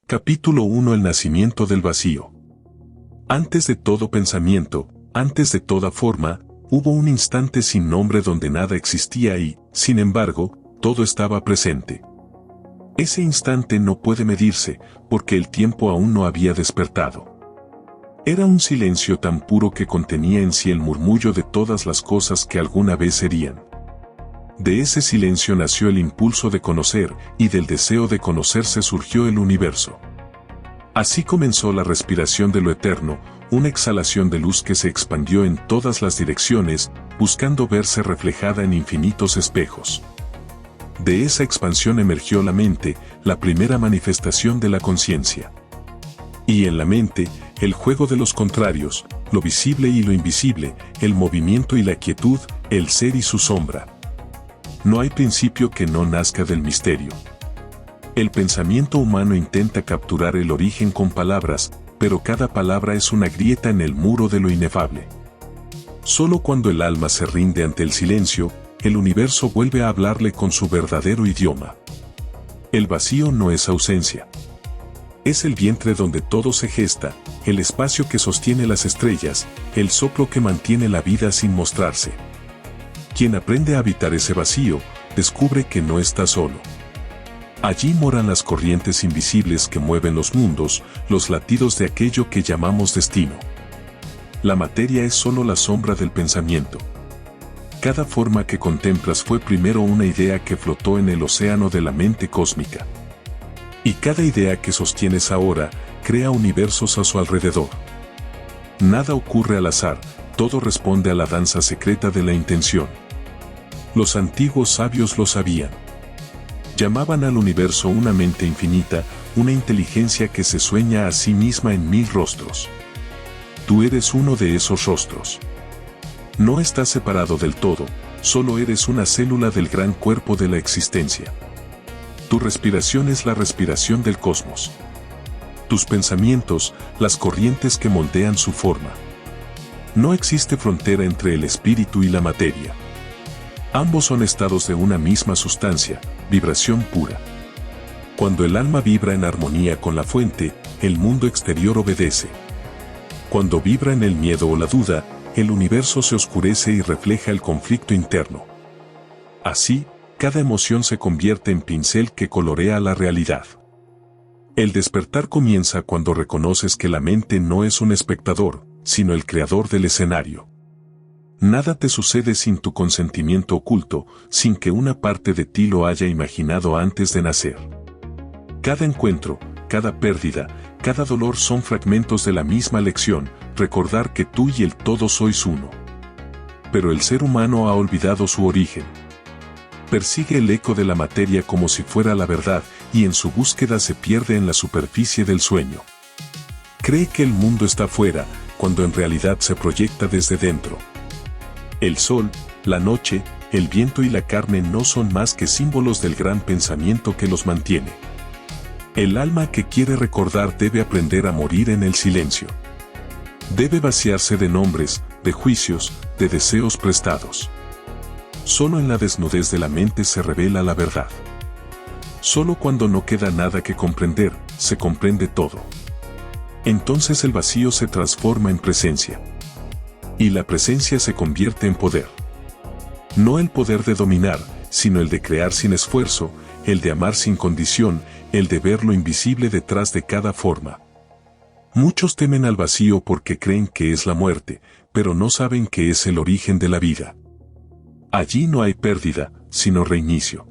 Capítulo 1. El nacimiento del vacío. Antes de todo pensamiento, antes de toda forma, hubo un instante sin nombre donde nada existía y, sin embargo, todo estaba presente. Ese instante no puede medirse, porque el tiempo aún no había despertado. Era un silencio tan puro que contenía en sí el murmullo de todas las cosas que alguna vez serían. De ese silencio nació el impulso de conocer, y del deseo de conocerse surgió el universo. Así comenzó la respiración de lo eterno, una exhalación de luz que se expandió en todas las direcciones, buscando verse reflejada en infinitos espejos. De esa expansión emergió la mente, la primera manifestación de la conciencia. Y en la mente, el juego de los contrarios, lo visible y lo invisible, el movimiento y la quietud, el ser y su sombra. No hay principio que no nazca del misterio. El pensamiento humano intenta capturar el origen con palabras, pero cada palabra es una grieta en el muro de lo inefable. Solo cuando el alma se rinde ante el silencio, el universo vuelve a hablarle con su verdadero idioma. El vacío no es ausencia. Es el vientre donde todo se gesta, el espacio que sostiene las estrellas, el soplo que mantiene la vida sin mostrarse. Quien aprende a habitar ese vacío, descubre que no está solo. Allí moran las corrientes invisibles que mueven los mundos, los latidos de aquello que llamamos destino. La materia es solo la sombra del pensamiento. Cada forma que contemplas fue primero una idea que flotó en el océano de la mente cósmica. Y cada idea que sostienes ahora, crea universos a su alrededor. Nada ocurre al azar, todo responde a la danza secreta de la intención. Los antiguos sabios lo sabían. Llamaban al universo una mente infinita, una inteligencia que se sueña a sí misma en 1000 rostros. Tú eres uno de esos rostros. No estás separado del todo, solo eres una célula del gran cuerpo de la existencia. Tu respiración es la respiración del cosmos. Tus pensamientos, las corrientes que moldean su forma. No existe frontera entre el espíritu y la materia. Ambos son estados de una misma sustancia, vibración pura. Cuando el alma vibra en armonía con la fuente, el mundo exterior obedece. Cuando vibra en el miedo o la duda, el universo se oscurece y refleja el conflicto interno. Así, cada emoción se convierte en pincel que colorea la realidad. El despertar comienza cuando reconoces que la mente no es un espectador, sino el creador del escenario. Nada te sucede sin tu consentimiento oculto, sin que una parte de ti lo haya imaginado antes de nacer. Cada encuentro, cada pérdida, cada dolor son fragmentos de la misma lección, recordar que tú y el todo sois uno. Pero el ser humano ha olvidado su origen. Persigue el eco de la materia como si fuera la verdad, y en su búsqueda se pierde en la superficie del sueño. Cree que el mundo está fuera, cuando en realidad se proyecta desde dentro. El sol, la noche, el viento y la carne no son más que símbolos del gran pensamiento que los mantiene. El alma que quiere recordar debe aprender a morir en el silencio. Debe vaciarse de nombres, de juicios, de deseos prestados. Solo en la desnudez de la mente se revela la verdad. Solo cuando no queda nada que comprender, se comprende todo. Entonces el vacío se transforma en presencia. Y la presencia se convierte en poder. No el poder de dominar, sino el de crear sin esfuerzo, el de amar sin condición, el de ver lo invisible detrás de cada forma. Muchos temen al vacío porque creen que es la muerte, pero no saben que es el origen de la vida. Allí no hay pérdida, sino reinicio.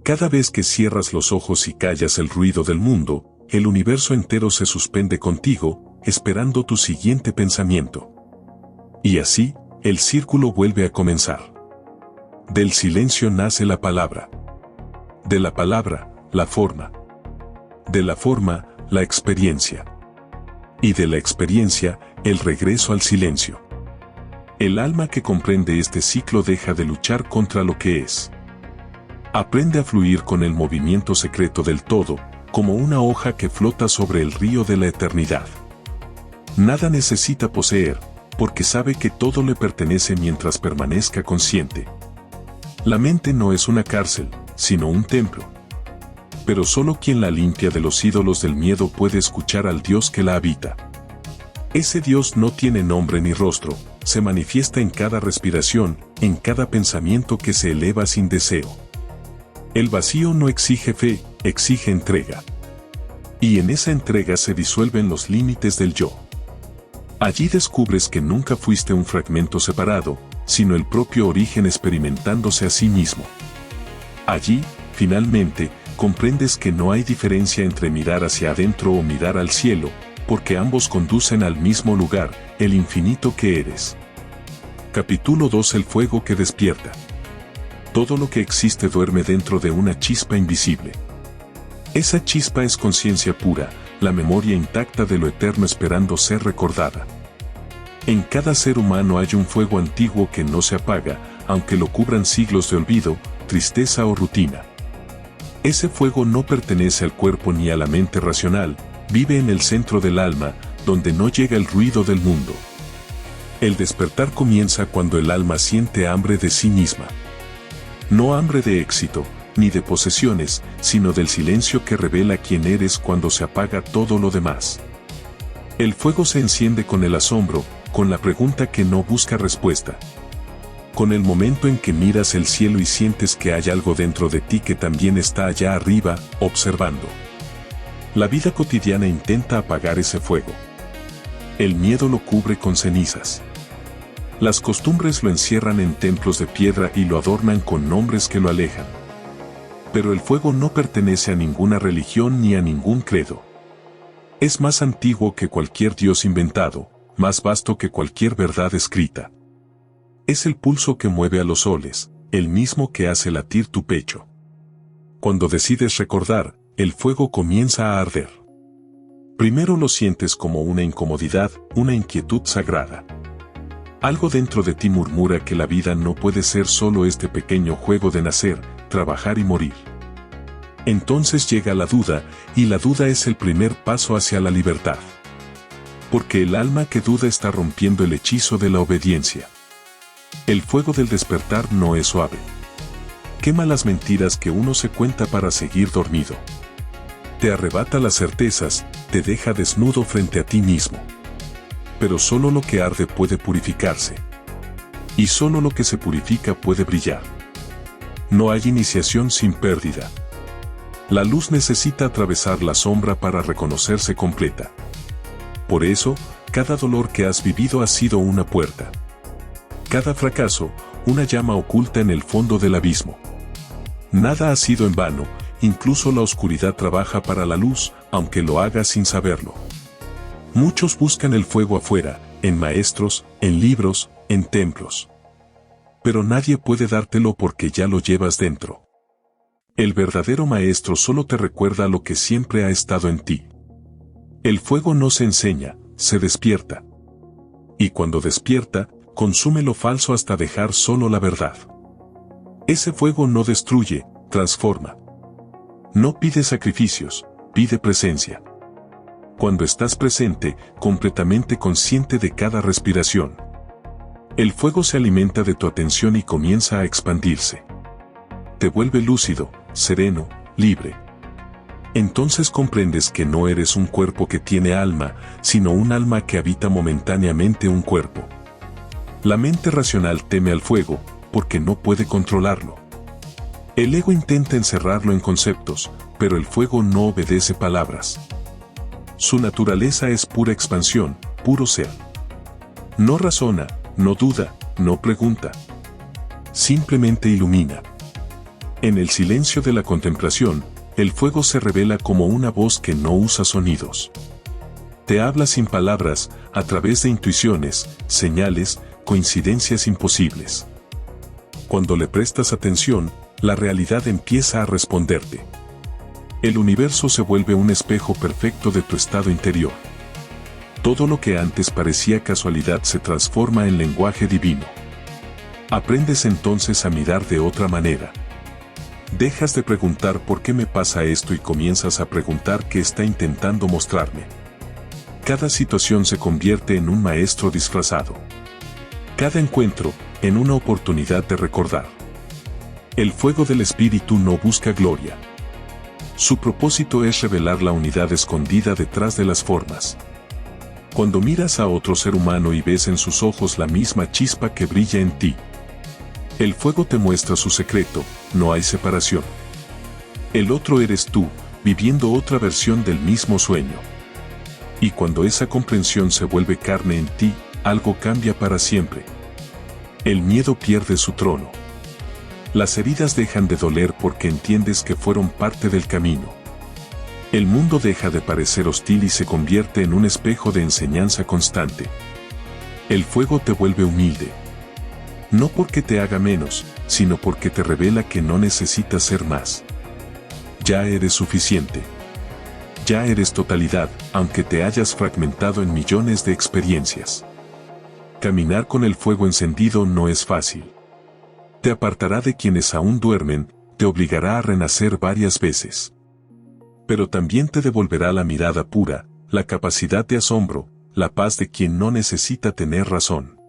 Cada vez que cierras los ojos y callas el ruido del mundo, el universo entero se suspende contigo, esperando tu siguiente pensamiento. Y así, el círculo vuelve a comenzar. Del silencio nace la palabra. De la palabra, la forma. De la forma, la experiencia. Y de la experiencia, el regreso al silencio. El alma que comprende este ciclo deja de luchar contra lo que es. Aprende a fluir con el movimiento secreto del todo, como una hoja que flota sobre el río de la eternidad. Nada necesita poseer, porque sabe que todo le pertenece mientras permanezca consciente. La mente no es una cárcel, sino un templo. pero solo quien la limpia de los ídolos del miedo puede escuchar al Dios que la habita. Ese Dios no tiene nombre ni rostro, se manifiesta en cada respiración, en cada pensamiento que se eleva sin deseo. El vacío no exige fe, exige entrega. Y en esa entrega se disuelven los límites del yo. Allí descubres que nunca fuiste un fragmento separado, sino el propio origen experimentándose a sí mismo. Allí, finalmente, comprendes que no hay diferencia entre mirar hacia adentro o mirar al cielo, porque ambos conducen al mismo lugar, el infinito que eres. Capítulo 2. El fuego que despierta. Todo lo que existe duerme dentro de una chispa invisible. Esa chispa es conciencia pura, la memoria intacta de lo eterno esperando ser recordada. En cada ser humano hay un fuego antiguo que no se apaga, aunque lo cubran siglos de olvido, tristeza o rutina. Ese fuego no pertenece al cuerpo ni a la mente racional, vive en el centro del alma, donde no llega el ruido del mundo. El despertar comienza cuando el alma siente hambre de sí misma. No hambre de éxito, ni de posesiones, sino del silencio que revela quién eres cuando se apaga todo lo demás. El fuego se enciende con el asombro, con la pregunta que no busca respuesta. Con el momento en que miras el cielo y sientes que hay algo dentro de ti que también está allá arriba, observando. La vida cotidiana intenta apagar ese fuego. El miedo lo cubre con cenizas. Las costumbres lo encierran en templos de piedra y lo adornan con nombres que lo alejan. Pero el fuego no pertenece a ninguna religión ni a ningún credo. Es más antiguo que cualquier dios inventado, más vasto que cualquier verdad escrita. Es el pulso que mueve a los soles, el mismo que hace latir tu pecho. Cuando decides recordar, el fuego comienza a arder. Primero lo sientes como una incomodidad, una inquietud sagrada. Algo dentro de ti murmura que la vida no puede ser solo este pequeño juego de nacer, trabajar y morir. Entonces llega la duda, y la duda es el primer paso hacia la libertad. Porque el alma que duda está rompiendo el hechizo de la obediencia. El fuego del despertar no es suave. Quema las mentiras que uno se cuenta para seguir dormido. Te arrebata las certezas, te deja desnudo frente a ti mismo. Pero solo lo que arde puede purificarse. Y solo lo que se purifica puede brillar. No hay iniciación sin pérdida. La luz necesita atravesar la sombra para reconocerse completa. Por eso, cada dolor que has vivido ha sido una puerta. Cada fracaso, una llama oculta en el fondo del abismo. Nada ha sido en vano, incluso la oscuridad trabaja para la luz, aunque lo haga sin saberlo. Muchos buscan el fuego afuera, en maestros, en libros, en templos. Pero nadie puede dártelo porque ya lo llevas dentro. El verdadero maestro solo te recuerda lo que siempre ha estado en ti. El fuego no se enseña, se despierta. Y cuando despierta, consume lo falso hasta dejar solo la verdad. Ese fuego no destruye, transforma. No pide sacrificios, pide presencia. Cuando estás presente, completamente consciente de cada respiración, el fuego se alimenta de tu atención y comienza a expandirse. Te vuelve lúcido, sereno, libre. Entonces comprendes que no eres un cuerpo que tiene alma, sino un alma que habita momentáneamente un cuerpo. La mente racional teme al fuego, porque no puede controlarlo. El ego intenta encerrarlo en conceptos, pero el fuego no obedece palabras. Su naturaleza es pura expansión, puro ser. No razona, no duda, no pregunta. Simplemente ilumina. En el silencio de la contemplación, el fuego se revela como una voz que no usa sonidos. Te habla sin palabras, a través de intuiciones, señales, coincidencias imposibles. Cuando le prestas atención, la realidad empieza a responderte. El universo se vuelve un espejo perfecto de tu estado interior. Todo lo que antes parecía casualidad se transforma en lenguaje divino. Aprendes entonces a mirar de otra manera. Dejas de preguntar por qué me pasa esto y comienzas a preguntar qué está intentando mostrarme. Cada situación se convierte en un maestro disfrazado. Cada encuentro, en una oportunidad de recordar. El fuego del espíritu no busca gloria. Su propósito es revelar la unidad escondida detrás de las formas. Cuando miras a otro ser humano y ves en sus ojos la misma chispa que brilla en ti, el fuego te muestra su secreto, no hay separación. El otro eres tú, viviendo otra versión del mismo sueño. Y cuando esa comprensión se vuelve carne en ti, algo cambia para siempre. El miedo pierde su trono. Las heridas dejan de doler porque entiendes que fueron parte del camino. El mundo deja de parecer hostil y se convierte en un espejo de enseñanza constante. El fuego te vuelve humilde. No porque te haga menos, sino porque te revela que no necesitas ser más. Ya eres suficiente. Ya eres totalidad, aunque te hayas fragmentado en millones de experiencias. Caminar con el fuego encendido no es fácil. Te apartará de quienes aún duermen, te obligará a renacer varias veces. Pero también te devolverá la mirada pura, la capacidad de asombro, la paz de quien no necesita tener razón.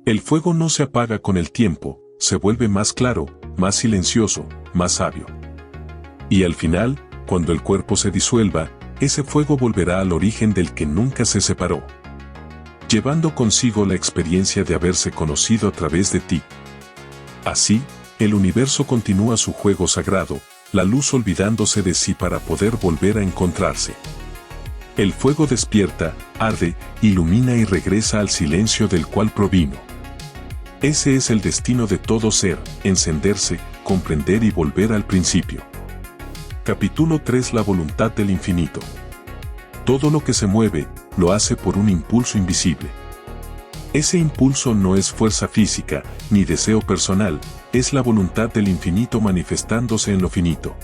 El fuego no se apaga con el tiempo, se vuelve más claro, más silencioso, más sabio. Y al final, cuando el cuerpo se disuelva, ese fuego volverá al origen del que nunca se separó, llevando consigo la experiencia de haberse conocido a través de ti. Así, el universo continúa su juego sagrado, la luz olvidándose de sí para poder volver a encontrarse. El fuego despierta, arde, ilumina y regresa al silencio del cual provino. Ese es el destino de todo ser, encenderse, comprender y volver al principio. Capítulo 3: La voluntad del infinito. Todo lo que se mueve, lo hace por un impulso invisible. Ese impulso no es fuerza física, ni deseo personal, es la voluntad del infinito manifestándose en lo finito.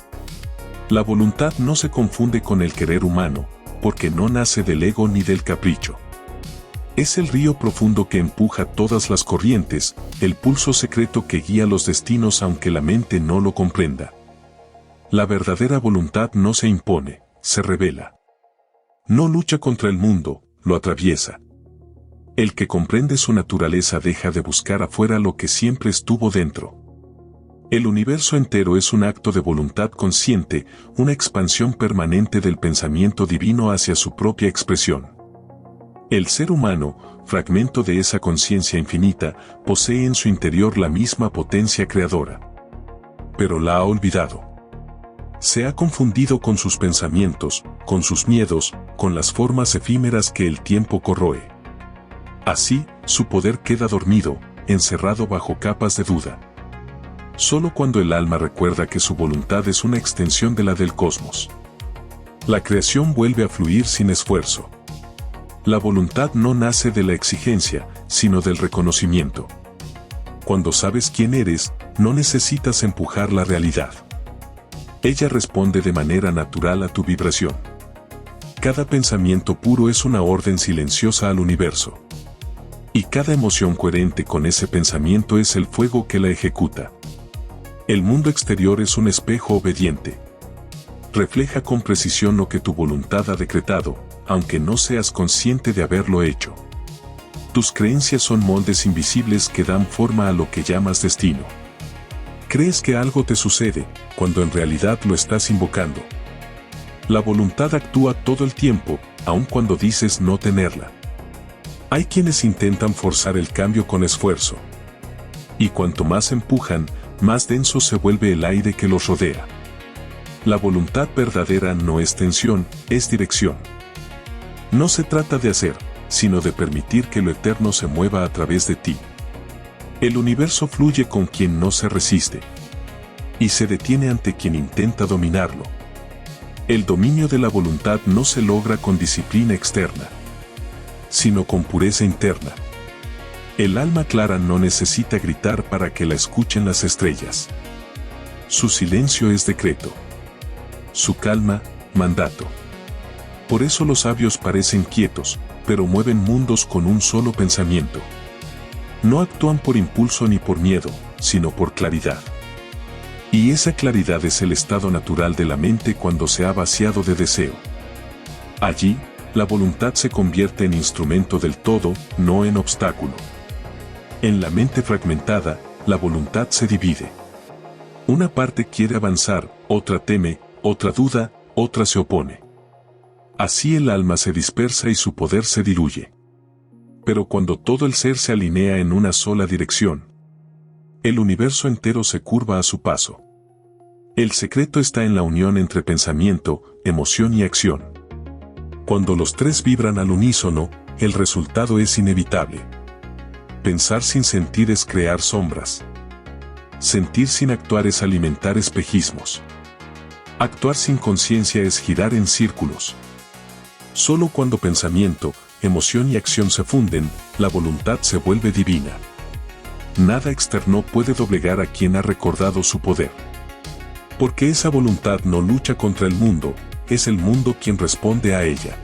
La voluntad no se confunde con el querer humano, porque no nace del ego ni del capricho. Es el río profundo que empuja todas las corrientes, el pulso secreto que guía los destinos aunque la mente no lo comprenda. La verdadera voluntad no se impone, se revela. No lucha contra el mundo, lo atraviesa. El que comprende su naturaleza deja de buscar afuera lo que siempre estuvo dentro. El universo entero es un acto de voluntad consciente, una expansión permanente del pensamiento divino hacia su propia expresión. El ser humano, fragmento de esa conciencia infinita, posee en su interior la misma potencia creadora. Pero la ha olvidado. Se ha confundido con sus pensamientos, con sus miedos, con las formas efímeras que el tiempo corroe. Así, su poder queda dormido, encerrado bajo capas de duda. Solo cuando el alma recuerda que su voluntad es una extensión de la del cosmos, la creación vuelve a fluir sin esfuerzo. La voluntad no nace de la exigencia, sino del reconocimiento. Cuando sabes quién eres, no necesitas empujar la realidad. Ella responde de manera natural a tu vibración. Cada pensamiento puro es una orden silenciosa al universo. Y cada emoción coherente con ese pensamiento es el fuego que la ejecuta. El mundo exterior es un espejo obediente. Refleja con precisión lo que tu voluntad ha decretado, aunque no seas consciente de haberlo hecho. Tus creencias son moldes invisibles que dan forma a lo que llamas destino. Crees que algo te sucede, cuando en realidad lo estás invocando. La voluntad actúa todo el tiempo, aun cuando dices no tenerla. Hay quienes intentan forzar el cambio con esfuerzo. Y cuanto más empujan, más denso se vuelve el aire que los rodea. La voluntad verdadera no es tensión, es dirección. No se trata de hacer, sino de permitir que lo eterno se mueva a través de ti. El universo fluye con quien no se resiste. Y se detiene ante quien intenta dominarlo. El dominio de la voluntad no se logra con disciplina externa, sino con pureza interna. El alma clara no necesita gritar para que la escuchen las estrellas. Su silencio es decreto. Su calma, mandato. Por eso los sabios parecen quietos, pero mueven mundos con un solo pensamiento. No actúan por impulso ni por miedo, sino por claridad. Y esa claridad es el estado natural de la mente cuando se ha vaciado de deseo. Allí, la voluntad se convierte en instrumento del todo, no en obstáculo. En la mente fragmentada, la voluntad se divide. Una parte quiere avanzar, otra teme, otra duda, otra se opone. Así el alma se dispersa y su poder se diluye. Pero cuando todo el ser se alinea en una sola dirección, el universo entero se curva a su paso. El secreto está en la unión entre pensamiento, emoción y acción. Cuando los tres vibran al unísono, el resultado es inevitable. Pensar sin sentir es crear sombras. Sentir sin actuar es alimentar espejismos. Actuar sin conciencia es girar en círculos. Solo cuando pensamiento, emoción y acción se funden, la voluntad se vuelve divina. Nada externo puede doblegar a quien ha recordado su poder. Porque esa voluntad no lucha contra el mundo, es el mundo quien responde a ella.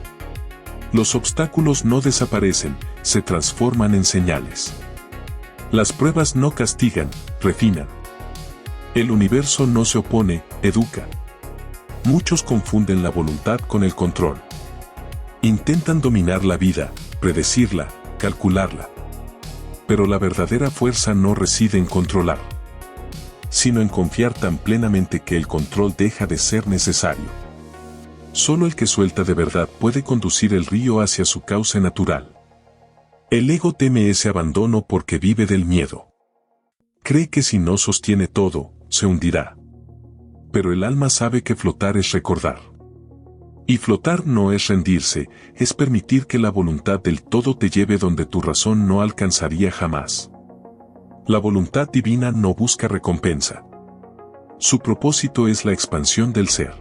Los obstáculos no desaparecen, se transforman en señales. Las pruebas no castigan, refinan. El universo no se opone, educa. Muchos confunden la voluntad con el control. Intentan dominar la vida, predecirla, calcularla. Pero la verdadera fuerza no reside en controlar, sino en confiar tan plenamente que el control deja de ser necesario. Solo el que suelta de verdad puede conducir el río hacia su cauce natural. El ego teme ese abandono porque vive del miedo. Cree que si no sostiene todo, se hundirá. Pero el alma sabe que flotar es recordar. Y flotar no es rendirse, es permitir que la voluntad del todo te lleve donde tu razón no alcanzaría jamás. La voluntad divina no busca recompensa. Su propósito es la expansión del ser.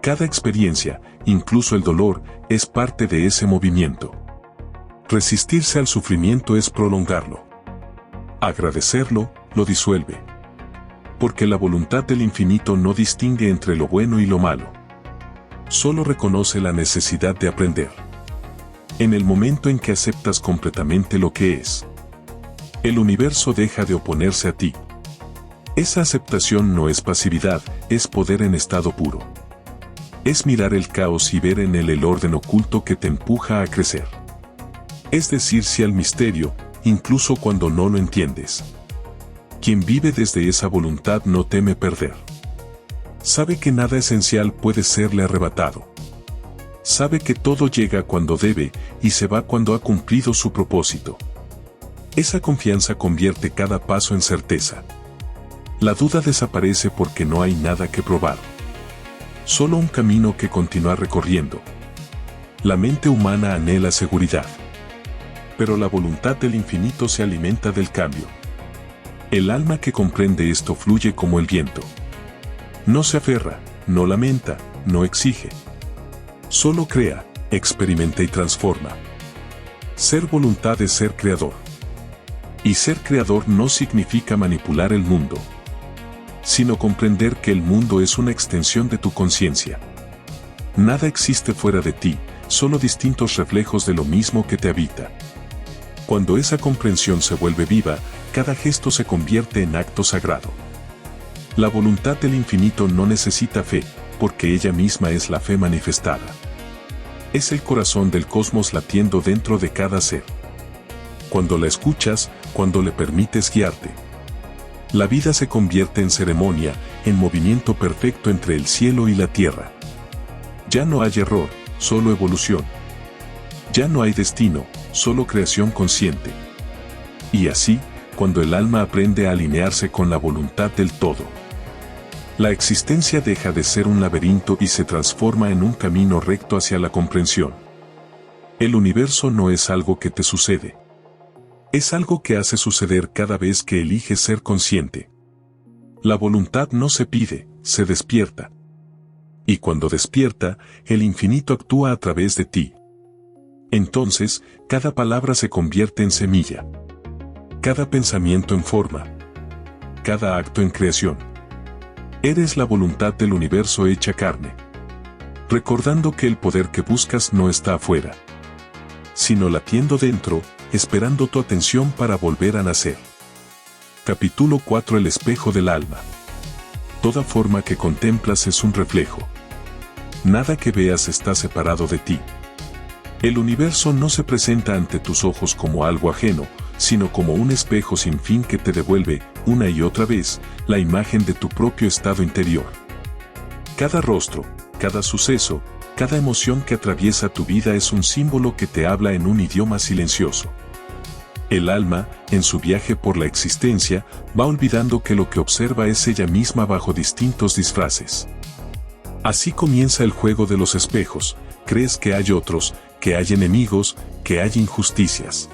Cada experiencia, incluso el dolor, es parte de ese movimiento. Resistirse al sufrimiento es prolongarlo. Agradecerlo, lo disuelve. Porque la voluntad del infinito no distingue entre lo bueno y lo malo. Solo reconoce la necesidad de aprender. En el momento en que aceptas completamente lo que es, el universo deja de oponerse a ti. Esa aceptación no es pasividad, es poder en estado puro. Es mirar el caos y ver en él el orden oculto que te empuja a crecer. Es decir sí al misterio, incluso cuando no lo entiendes. Quien vive desde esa voluntad no teme perder. Sabe que nada esencial puede serle arrebatado. Sabe que todo llega cuando debe y se va cuando ha cumplido su propósito. Esa confianza convierte cada paso en certeza. La duda desaparece porque no hay nada que probar. Solo un camino que continuar recorriendo. La mente humana anhela seguridad. Pero la voluntad del infinito se alimenta del cambio. El alma que comprende esto fluye como el viento. No se aferra, no lamenta, no exige. Solo crea, experimenta y transforma. Ser voluntad es ser creador. Y ser creador no significa manipular el mundo, sino comprender que el mundo es una extensión de tu conciencia. Nada existe fuera de ti, solo distintos reflejos de lo mismo que te habita. Cuando esa comprensión se vuelve viva, cada gesto se convierte en acto sagrado. La voluntad del infinito no necesita fe, porque ella misma es la fe manifestada. Es el corazón del cosmos latiendo dentro de cada ser. Cuando la escuchas, cuando le permites guiarte, la vida se convierte en ceremonia, en movimiento perfecto entre el cielo y la tierra. Ya no hay error, solo evolución. Ya no hay destino, solo creación consciente. Y así, cuando el alma aprende a alinearse con la voluntad del todo, la existencia deja de ser un laberinto y se transforma en un camino recto hacia la comprensión. El universo no es algo que te sucede. Es algo que hace suceder cada vez que eliges ser consciente. La voluntad no se pide, se despierta. Y cuando despierta, el infinito actúa a través de ti. Entonces, cada palabra se convierte en semilla. Cada pensamiento en forma. Cada acto en creación. Eres la voluntad del universo hecha carne. Recordando que el poder que buscas no está afuera, sino latiendo dentro, esperando tu atención para volver a nacer. Capítulo 4. El espejo del alma. Toda forma que contemplas es un reflejo. Nada que veas está separado de ti. El universo no se presenta ante tus ojos como algo ajeno, sino como un espejo sin fin que te devuelve, una y otra vez, la imagen de tu propio estado interior. Cada rostro, cada suceso, cada emoción que atraviesa tu vida es un símbolo que te habla en un idioma silencioso. El alma, en su viaje por la existencia, va olvidando que lo que observa es ella misma bajo distintos disfraces. Así comienza el juego de los espejos. Crees que hay otros, que hay enemigos, que hay injusticias.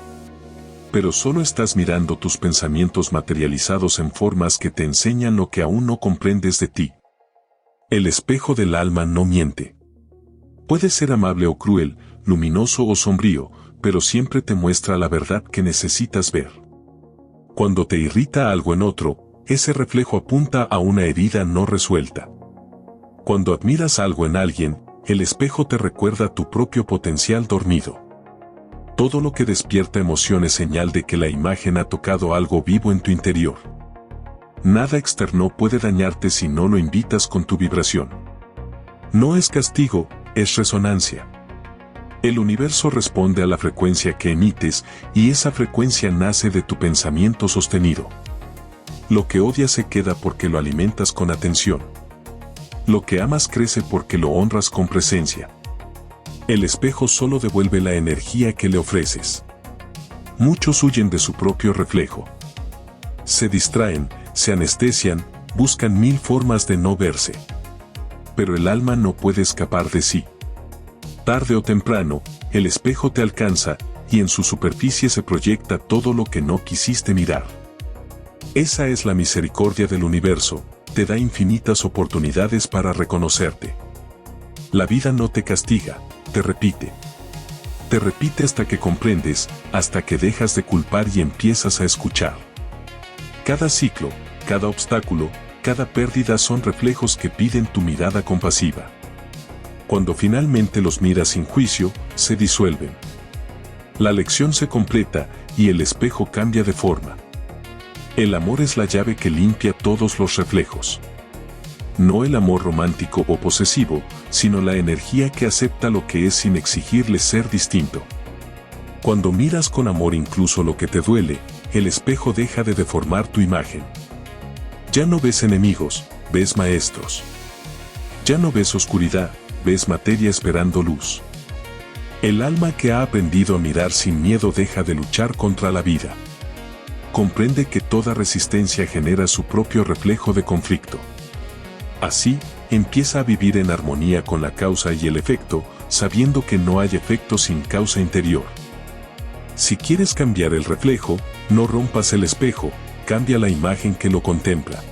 Pero solo estás mirando tus pensamientos materializados en formas que te enseñan lo que aún no comprendes de ti. El espejo del alma no miente. Puede ser amable o cruel, luminoso o sombrío, pero siempre te muestra la verdad que necesitas ver. Cuando te irrita algo en otro, ese reflejo apunta a una herida no resuelta. Cuando admiras algo en alguien, el espejo te recuerda tu propio potencial dormido. Todo lo que despierta emoción es señal de que la imagen ha tocado algo vivo en tu interior. Nada externo puede dañarte si no lo invitas con tu vibración. No es castigo, es resonancia. El universo responde a la frecuencia que emites y esa frecuencia nace de tu pensamiento sostenido. Lo que odias se queda porque lo alimentas con atención. Lo que amas crece porque lo honras con presencia. El espejo solo devuelve la energía que le ofreces. Muchos huyen de su propio reflejo. Se distraen, se anestesian, buscan mil formas de no verse. Pero el alma no puede escapar de sí. Tarde o temprano, el espejo te alcanza, y en su superficie se proyecta todo lo que no quisiste mirar. Esa es la misericordia del universo, te da infinitas oportunidades para reconocerte. La vida no te castiga, te repite. Te repite hasta que comprendes, hasta que dejas de culpar y empiezas a escuchar. Cada ciclo, cada obstáculo, cada pérdida son reflejos que piden tu mirada compasiva. Cuando finalmente los miras sin juicio, se disuelven. La lección se completa y el espejo cambia de forma. El amor es la llave que limpia todos los reflejos. No el amor romántico o posesivo, sino la energía que acepta lo que es sin exigirle ser distinto. Cuando miras con amor incluso lo que te duele, el espejo deja de deformar tu imagen. Ya no ves enemigos, ves maestros. Ya no ves oscuridad, ves materia esperando luz. El alma que ha aprendido a mirar sin miedo deja de luchar contra la vida. Comprende que toda resistencia genera su propio reflejo de conflicto. Así, empieza a vivir en armonía con la causa y el efecto, sabiendo que no hay efecto sin causa interior. Si quieres cambiar el reflejo, no rompas el espejo, cambia la imagen que lo contempla.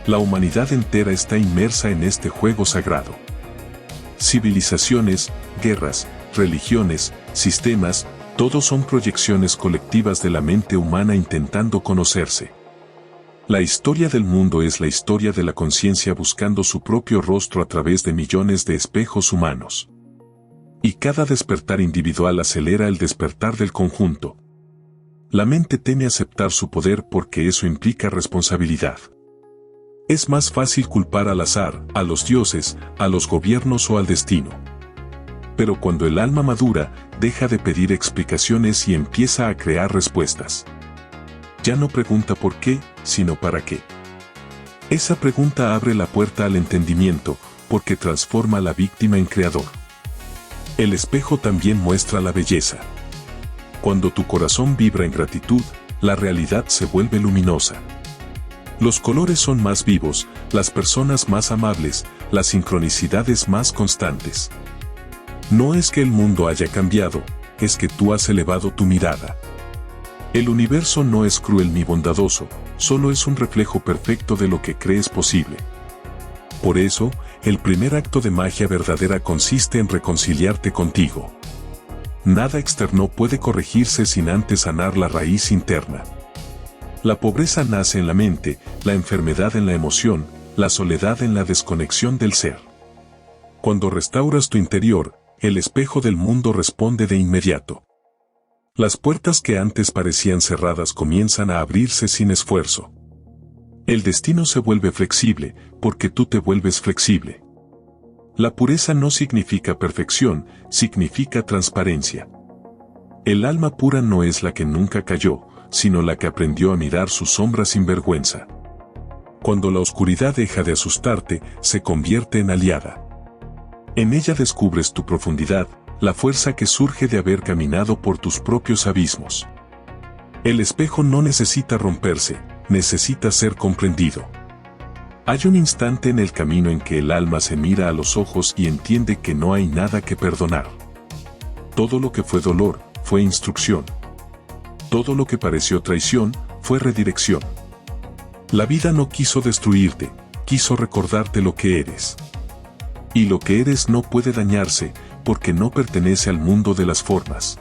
La humanidad entera está inmersa en este juego sagrado. Civilizaciones, guerras, religiones, sistemas, todos son proyecciones colectivas de la mente humana intentando conocerse. La historia del mundo es la historia de la conciencia buscando su propio rostro a través de millones de espejos humanos. Y cada despertar individual acelera el despertar del conjunto. La mente teme aceptar su poder porque eso implica responsabilidad. Es más fácil culpar al azar, a los dioses, a los gobiernos o al destino. Pero cuando el alma madura, deja de pedir explicaciones y empieza a crear respuestas. Ya no pregunta por qué, sino para qué. Esa pregunta abre la puerta al entendimiento, porque transforma a la víctima en creador. El espejo también muestra la belleza. Cuando tu corazón vibra en gratitud, la realidad se vuelve luminosa. Los colores son más vivos, las personas más amables, las sincronicidades más constantes. No es que el mundo haya cambiado, es que tú has elevado tu mirada. El universo no es cruel ni bondadoso, solo es un reflejo perfecto de lo que crees posible. Por eso, el primer acto de magia verdadera consiste en reconciliarte contigo. Nada externo puede corregirse sin antes sanar la raíz interna. La pobreza nace en la mente, la enfermedad en la emoción, la soledad en la desconexión del ser. Cuando restauras tu interior, el espejo del mundo responde de inmediato. Las puertas que antes parecían cerradas comienzan a abrirse sin esfuerzo. El destino se vuelve flexible, porque tú te vuelves flexible. La pureza no significa perfección, significa transparencia. El alma pura no es la que nunca cayó, sino la que aprendió a mirar su sombra sin vergüenza. Cuando la oscuridad deja de asustarte, se convierte en aliada. En ella descubres tu profundidad, la fuerza que surge de haber caminado por tus propios abismos. El espejo no necesita romperse, necesita ser comprendido. Hay un instante en el camino en que el alma se mira a los ojos y entiende que no hay nada que perdonar. Todo lo que fue dolor, fue instrucción. Todo lo que pareció traición, fue redirección. La vida no quiso destruirte, quiso recordarte lo que eres. Y lo que eres no puede dañarse, porque no pertenece al mundo de las formas.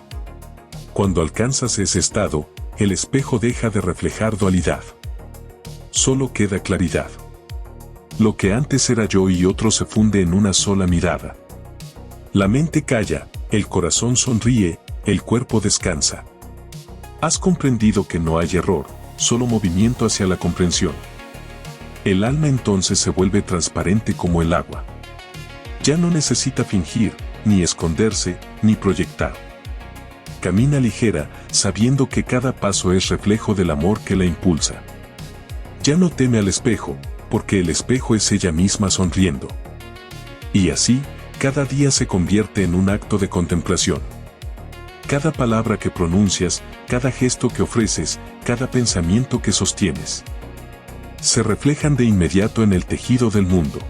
Cuando alcanzas ese estado, el espejo deja de reflejar dualidad. Solo queda claridad. Lo que antes era yo y otro se funde en una sola mirada. La mente calla, el corazón sonríe, el cuerpo descansa. Has comprendido que no hay error, solo movimiento hacia la comprensión. El alma entonces se vuelve transparente como el agua. Ya no necesita fingir, ni esconderse, ni proyectar. Camina ligera, sabiendo que cada paso es reflejo del amor que la impulsa. Ya no teme al espejo, porque el espejo es ella misma sonriendo. Y así, cada día se convierte en un acto de contemplación. Cada palabra que pronuncias, cada gesto que ofreces, cada pensamiento que sostienes, se reflejan de inmediato en el tejido del mundo.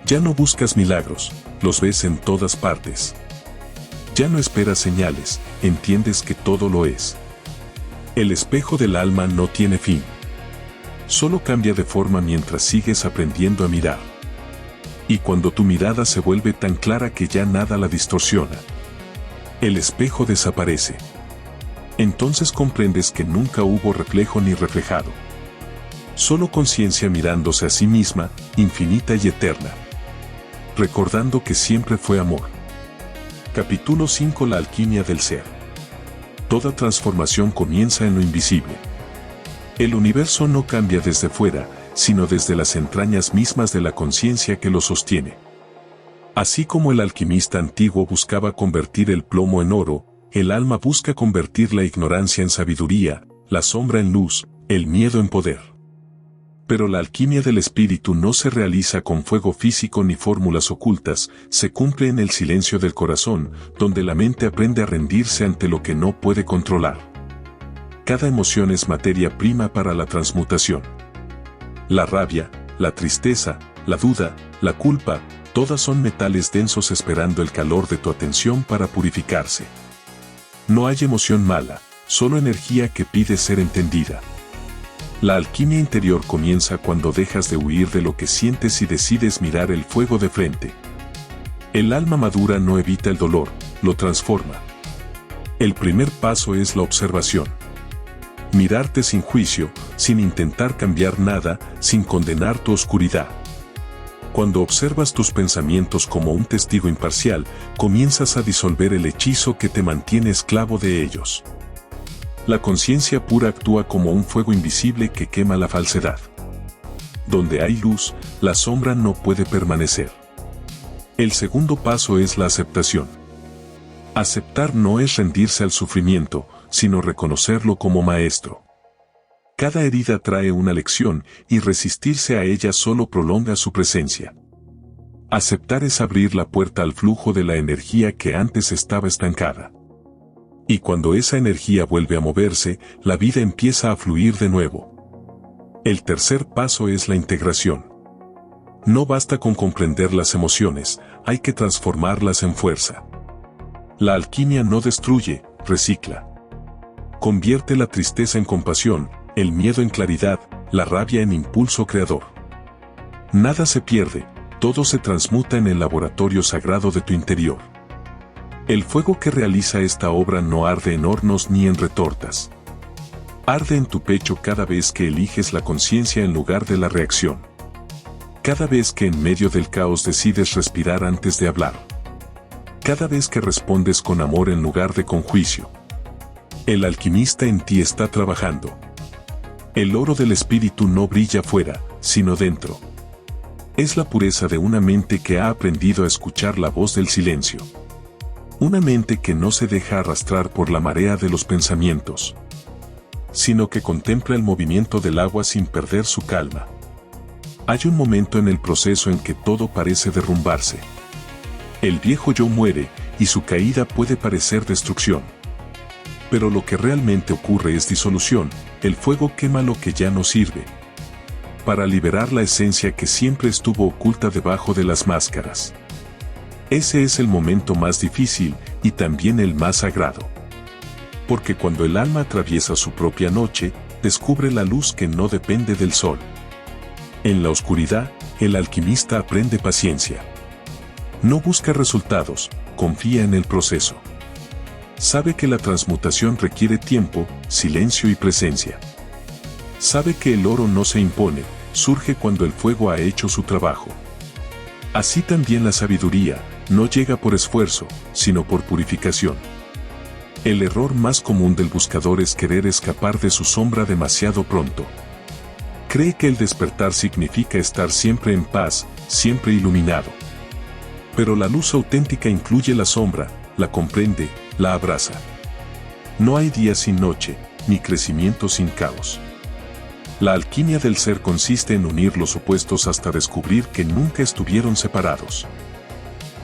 Ya no buscas milagros, los ves en todas partes. Ya no esperas señales, entiendes que todo lo es. El espejo del alma no tiene fin. Solo cambia de forma mientras sigues aprendiendo a mirar. Y cuando tu mirada se vuelve tan clara que ya nada la distorsiona, el espejo desaparece. Entonces comprendes que nunca hubo reflejo ni reflejado. Solo conciencia mirándose a sí misma, infinita y eterna. Recordando que siempre fue amor. Capítulo 5. La alquimia del ser. Toda transformación comienza en lo invisible. El universo no cambia desde fuera, sino desde las entrañas mismas de la conciencia que lo sostiene. Así como el alquimista antiguo buscaba convertir el plomo en oro, el alma busca convertir la ignorancia en sabiduría, la sombra en luz, el miedo en poder. Pero la alquimia del espíritu no se realiza con fuego físico ni fórmulas ocultas, se cumple en el silencio del corazón, donde la mente aprende a rendirse ante lo que no puede controlar. Cada emoción es materia prima para la transmutación. La rabia, la tristeza, la duda, la culpa, todas son metales densos esperando el calor de tu atención para purificarse. No hay emoción mala, solo energía que pide ser entendida. La alquimia interior comienza cuando dejas de huir de lo que sientes y decides mirar el fuego de frente. El alma madura no evita el dolor, lo transforma. El primer paso es la observación. Mirarte sin juicio, sin intentar cambiar nada, sin condenar tu oscuridad. Cuando observas tus pensamientos como un testigo imparcial, comienzas a disolver el hechizo que te mantiene esclavo de ellos. La conciencia pura actúa como un fuego invisible que quema la falsedad. Donde hay luz, la sombra no puede permanecer. El segundo paso es la aceptación. Aceptar no es rendirse al sufrimiento, sino reconocerlo como maestro. Cada herida trae una lección, y resistirse a ella solo prolonga su presencia. Aceptar es abrir la puerta al flujo de la energía que antes estaba estancada. Y cuando esa energía vuelve a moverse, la vida empieza a fluir de nuevo. El tercer paso es la integración. No basta con comprender las emociones, hay que transformarlas en fuerza. La alquimia no destruye, recicla. Convierte la tristeza en compasión, el miedo en claridad, la rabia en impulso creador. Nada se pierde, todo se transmuta en el laboratorio sagrado de tu interior. El fuego que realiza esta obra no arde en hornos ni en retortas. Arde en tu pecho cada vez que eliges la conciencia en lugar de la reacción. Cada vez que en medio del caos decides respirar antes de hablar. Cada vez que respondes con amor en lugar de con juicio. El alquimista en ti está trabajando. El oro del espíritu no brilla fuera, sino dentro. Es la pureza de una mente que ha aprendido a escuchar la voz del silencio. Una mente que no se deja arrastrar por la marea de los pensamientos, sino que contempla el movimiento del agua sin perder su calma. Hay un momento en el proceso en que todo parece derrumbarse. El viejo yo muere, y su caída puede parecer destrucción. Pero lo que realmente ocurre es disolución, el fuego quema lo que ya no sirve, para liberar la esencia que siempre estuvo oculta debajo de las máscaras. Ese es el momento más difícil, y también el más sagrado. Porque cuando el alma atraviesa su propia noche, descubre la luz que no depende del sol. En la oscuridad, el alquimista aprende paciencia. No busca resultados, confía en el proceso. Sabe que la transmutación requiere tiempo, silencio y presencia. Sabe que el oro no se impone, surge cuando el fuego ha hecho su trabajo. Así también la sabiduría, no llega por esfuerzo, sino por purificación. El error más común del buscador es querer escapar de su sombra demasiado pronto. Cree que el despertar significa estar siempre en paz, siempre iluminado. Pero la luz auténtica incluye la sombra, la comprende, la abraza. No hay día sin noche, ni crecimiento sin caos. La alquimia del ser consiste en unir los opuestos hasta descubrir que nunca estuvieron separados.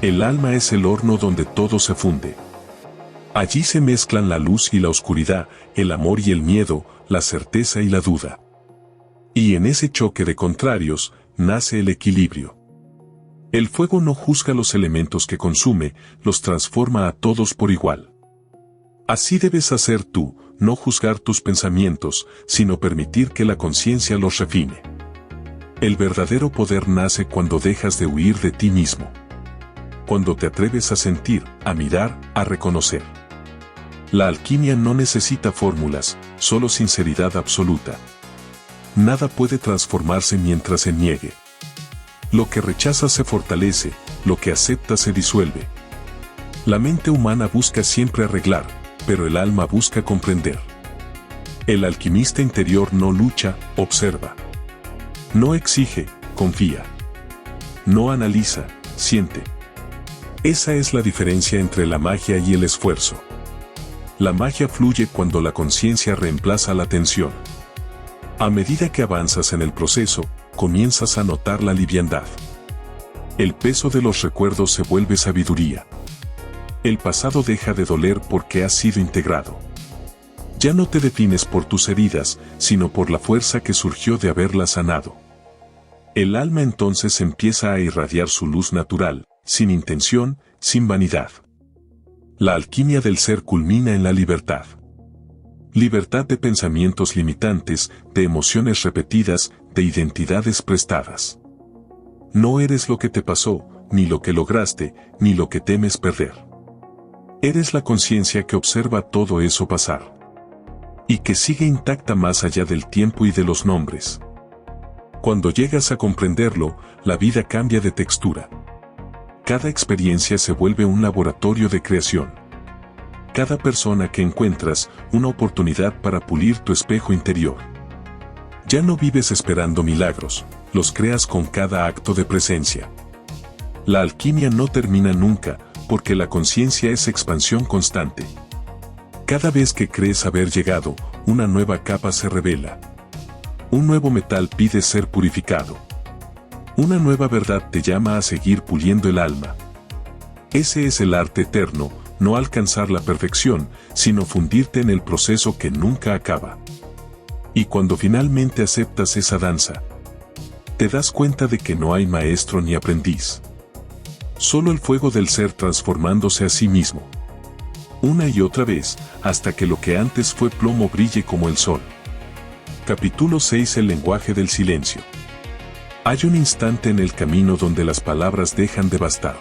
El alma es el horno donde todo se funde. Allí se mezclan la luz y la oscuridad, el amor y el miedo, la certeza y la duda. Y en ese choque de contrarios, nace el equilibrio. El fuego no juzga los elementos que consume, los transforma a todos por igual. Así debes hacer tú, no juzgar tus pensamientos, sino permitir que la conciencia los refine. El verdadero poder nace cuando dejas de huir de ti mismo. Cuando te atreves a sentir, a mirar, a reconocer. La alquimia no necesita fórmulas, solo sinceridad absoluta. Nada puede transformarse mientras se niegue. Lo que rechaza se fortalece, lo que acepta se disuelve. La mente humana busca siempre arreglar, pero el alma busca comprender. El alquimista interior no lucha, observa. No exige, confía. No analiza, siente. Esa es la diferencia entre la magia y el esfuerzo. La magia fluye cuando la conciencia reemplaza la tensión. A medida que avanzas en el proceso, comienzas a notar la liviandad. El peso de los recuerdos se vuelve sabiduría. El pasado deja de doler porque ha sido integrado. Ya no te defines por tus heridas, sino por la fuerza que surgió de haberlas sanado. El alma entonces empieza a irradiar su luz natural, sin intención, sin vanidad. La alquimia del ser culmina en la libertad. Libertad de pensamientos limitantes, de emociones repetidas, de identidades prestadas. No eres lo que te pasó, ni lo que lograste, ni lo que temes perder. Eres la conciencia que observa todo eso pasar. Y que sigue intacta más allá del tiempo y de los nombres. Cuando llegas a comprenderlo, la vida cambia de textura. Cada experiencia se vuelve un laboratorio de creación. Cada persona que encuentras, una oportunidad para pulir tu espejo interior. Ya no vives esperando milagros, los creas con cada acto de presencia. La alquimia no termina nunca, porque la conciencia es expansión constante. Cada vez que crees haber llegado, una nueva capa se revela. Un nuevo metal pide ser purificado. Una nueva verdad te llama a seguir puliendo el alma. Ese es el arte eterno, no alcanzar la perfección, sino fundirte en el proceso que nunca acaba. Y cuando finalmente aceptas esa danza, te das cuenta de que no hay maestro ni aprendiz. Solo el fuego del ser transformándose a sí mismo. Una y otra vez, hasta que lo que antes fue plomo brille como el sol. Capítulo 6. El lenguaje del silencio. Hay un instante en el camino donde las palabras dejan de bastar.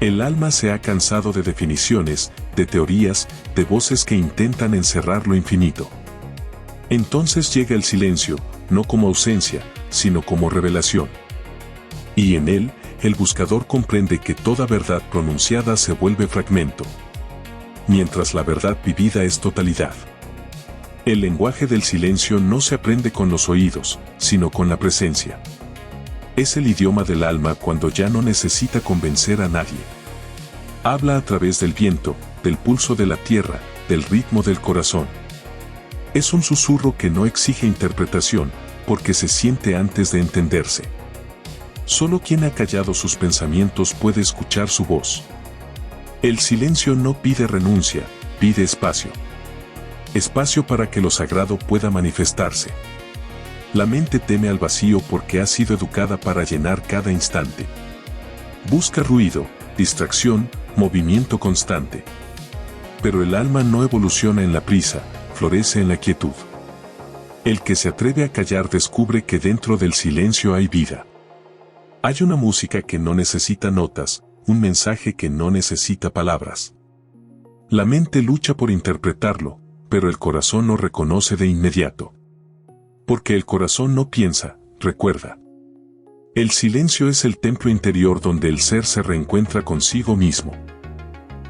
El alma se ha cansado de definiciones, de teorías, de voces que intentan encerrar lo infinito. Entonces llega el silencio, no como ausencia, sino como revelación. Y en él, el buscador comprende que toda verdad pronunciada se vuelve fragmento, mientras la verdad vivida es totalidad. El lenguaje del silencio no se aprende con los oídos, sino con la presencia. Es el idioma del alma cuando ya no necesita convencer a nadie. Habla a través del viento, del pulso de la tierra, del ritmo del corazón. Es un susurro que no exige interpretación, porque se siente antes de entenderse. Solo quien ha callado sus pensamientos puede escuchar su voz. El silencio no pide renuncia, pide espacio. Espacio para que lo sagrado pueda manifestarse. La mente teme al vacío porque ha sido educada para llenar cada instante. Busca ruido, distracción, movimiento constante. Pero el alma no evoluciona en la prisa, florece en la quietud. El que se atreve a callar descubre que dentro del silencio hay vida. Hay una música que no necesita notas, un mensaje que no necesita palabras. La mente lucha por interpretarlo, pero el corazón lo reconoce de inmediato. Porque el corazón no piensa, recuerda. El silencio es el templo interior donde el ser se reencuentra consigo mismo.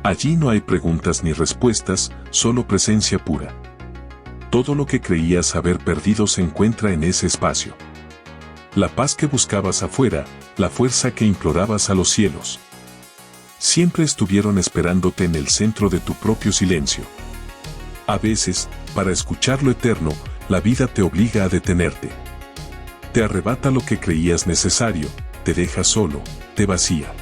Allí no hay preguntas ni respuestas, solo presencia pura. Todo lo que creías haber perdido se encuentra en ese espacio. La paz que buscabas afuera, la fuerza que implorabas a los cielos. Siempre estuvieron esperándote en el centro de tu propio silencio. A veces, para escuchar lo eterno, la vida te obliga a detenerte. Te arrebata lo que creías necesario, te deja solo, te vacía.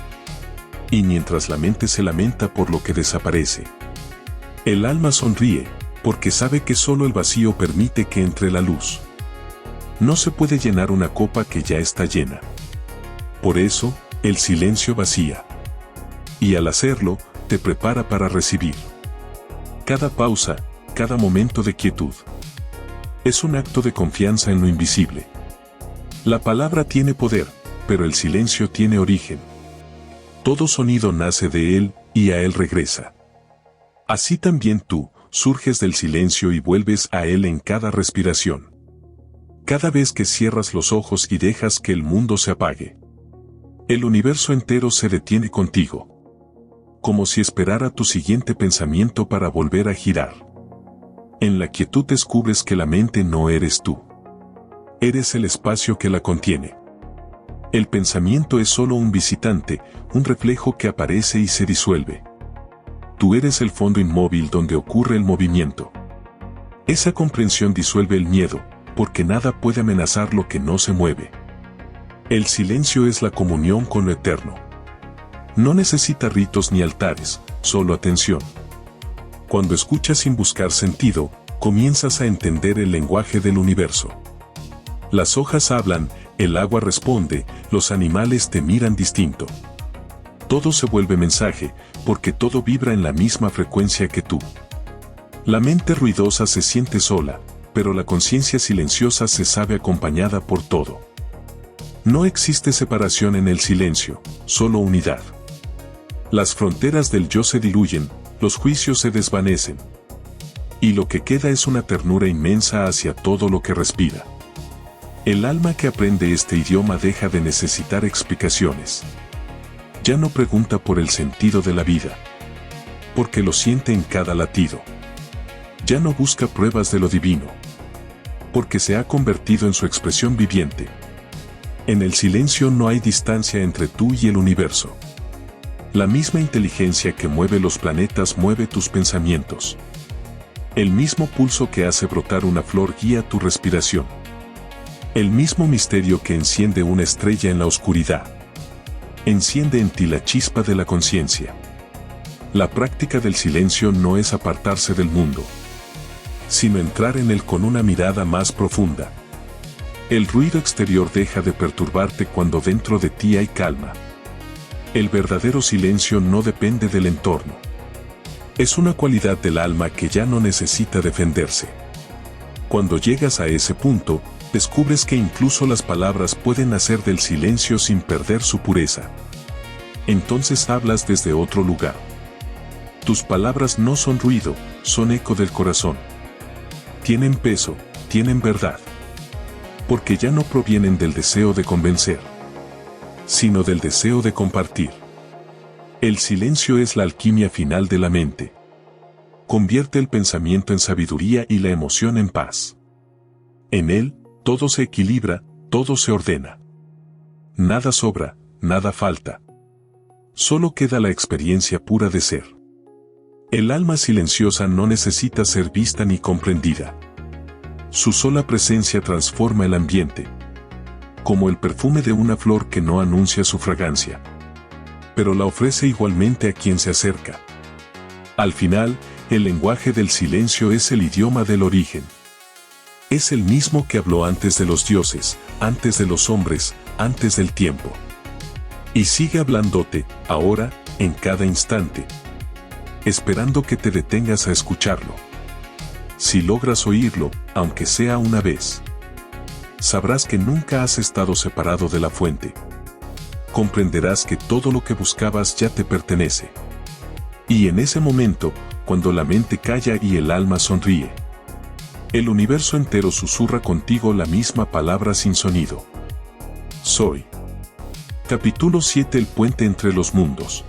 Y mientras la mente se lamenta por lo que desaparece, el alma sonríe, porque sabe que solo el vacío permite que entre la luz. No se puede llenar una copa que ya está llena. Por eso, el silencio vacía. Y al hacerlo, te prepara para recibir. Cada pausa, cada momento de quietud, es un acto de confianza en lo invisible. La palabra tiene poder, pero el silencio tiene origen. Todo sonido nace de él, y a él regresa. Así también tú, surges del silencio y vuelves a él en cada respiración. Cada vez que cierras los ojos y dejas que el mundo se apague, el universo entero se detiene contigo. Como si esperara tu siguiente pensamiento para volver a girar. En la quietud descubres que la mente no eres tú. Eres el espacio que la contiene. El pensamiento es solo un visitante, un reflejo que aparece y se disuelve. Tú eres el fondo inmóvil donde ocurre el movimiento. Esa comprensión disuelve el miedo, porque nada puede amenazar lo que no se mueve. El silencio es la comunión con lo eterno. No necesita ritos ni altares, solo atención. Cuando escuchas sin buscar sentido, comienzas a entender el lenguaje del universo. Las hojas hablan, el agua responde, los animales te miran distinto. Todo se vuelve mensaje, porque todo vibra en la misma frecuencia que tú. La mente ruidosa se siente sola, pero la conciencia silenciosa se sabe acompañada por todo. No existe separación en el silencio, solo unidad. Las fronteras del yo se diluyen, los juicios se desvanecen. Y lo que queda es una ternura inmensa hacia todo lo que respira. El alma que aprende este idioma deja de necesitar explicaciones. Ya no pregunta por el sentido de la vida, porque lo siente en cada latido. Ya no busca pruebas de lo divino, porque se ha convertido en su expresión viviente. En el silencio no hay distancia entre tú y el universo. La misma inteligencia que mueve los planetas mueve tus pensamientos. El mismo pulso que hace brotar una flor guía tu respiración. El mismo misterio que enciende una estrella en la oscuridad enciende en ti la chispa de la conciencia. La práctica del silencio no es apartarse del mundo, sino entrar en él con una mirada más profunda. El ruido exterior deja de perturbarte cuando dentro de ti hay calma. El verdadero silencio no depende del entorno. Es una cualidad del alma que ya no necesita defenderse. Cuando llegas a ese punto, descubres que incluso las palabras pueden nacer del silencio sin perder su pureza. Entonces hablas desde otro lugar. Tus palabras no son ruido, son eco del corazón. Tienen peso, tienen verdad. Porque ya no provienen del deseo de convencer, sino del deseo de compartir. El silencio es la alquimia final de la mente. Convierte el pensamiento en sabiduría y la emoción en paz. En él, todo se equilibra, todo se ordena. Nada sobra, nada falta. Solo queda la experiencia pura de ser. El alma silenciosa no necesita ser vista ni comprendida. Su sola presencia transforma el ambiente, como el perfume de una flor que no anuncia su fragancia, pero la ofrece igualmente a quien se acerca. Al final, el lenguaje del silencio es el idioma del origen. Es el mismo que habló antes de los dioses, antes de los hombres, antes del tiempo. Y sigue hablándote, ahora, en cada instante, esperando que te detengas a escucharlo. Si logras oírlo, aunque sea una vez, sabrás que nunca has estado separado de la fuente. Comprenderás que todo lo que buscabas ya te pertenece. Y en ese momento, cuando la mente calla y el alma sonríe, el universo entero susurra contigo la misma palabra sin sonido. Soy. Capítulo 7. El puente entre los mundos.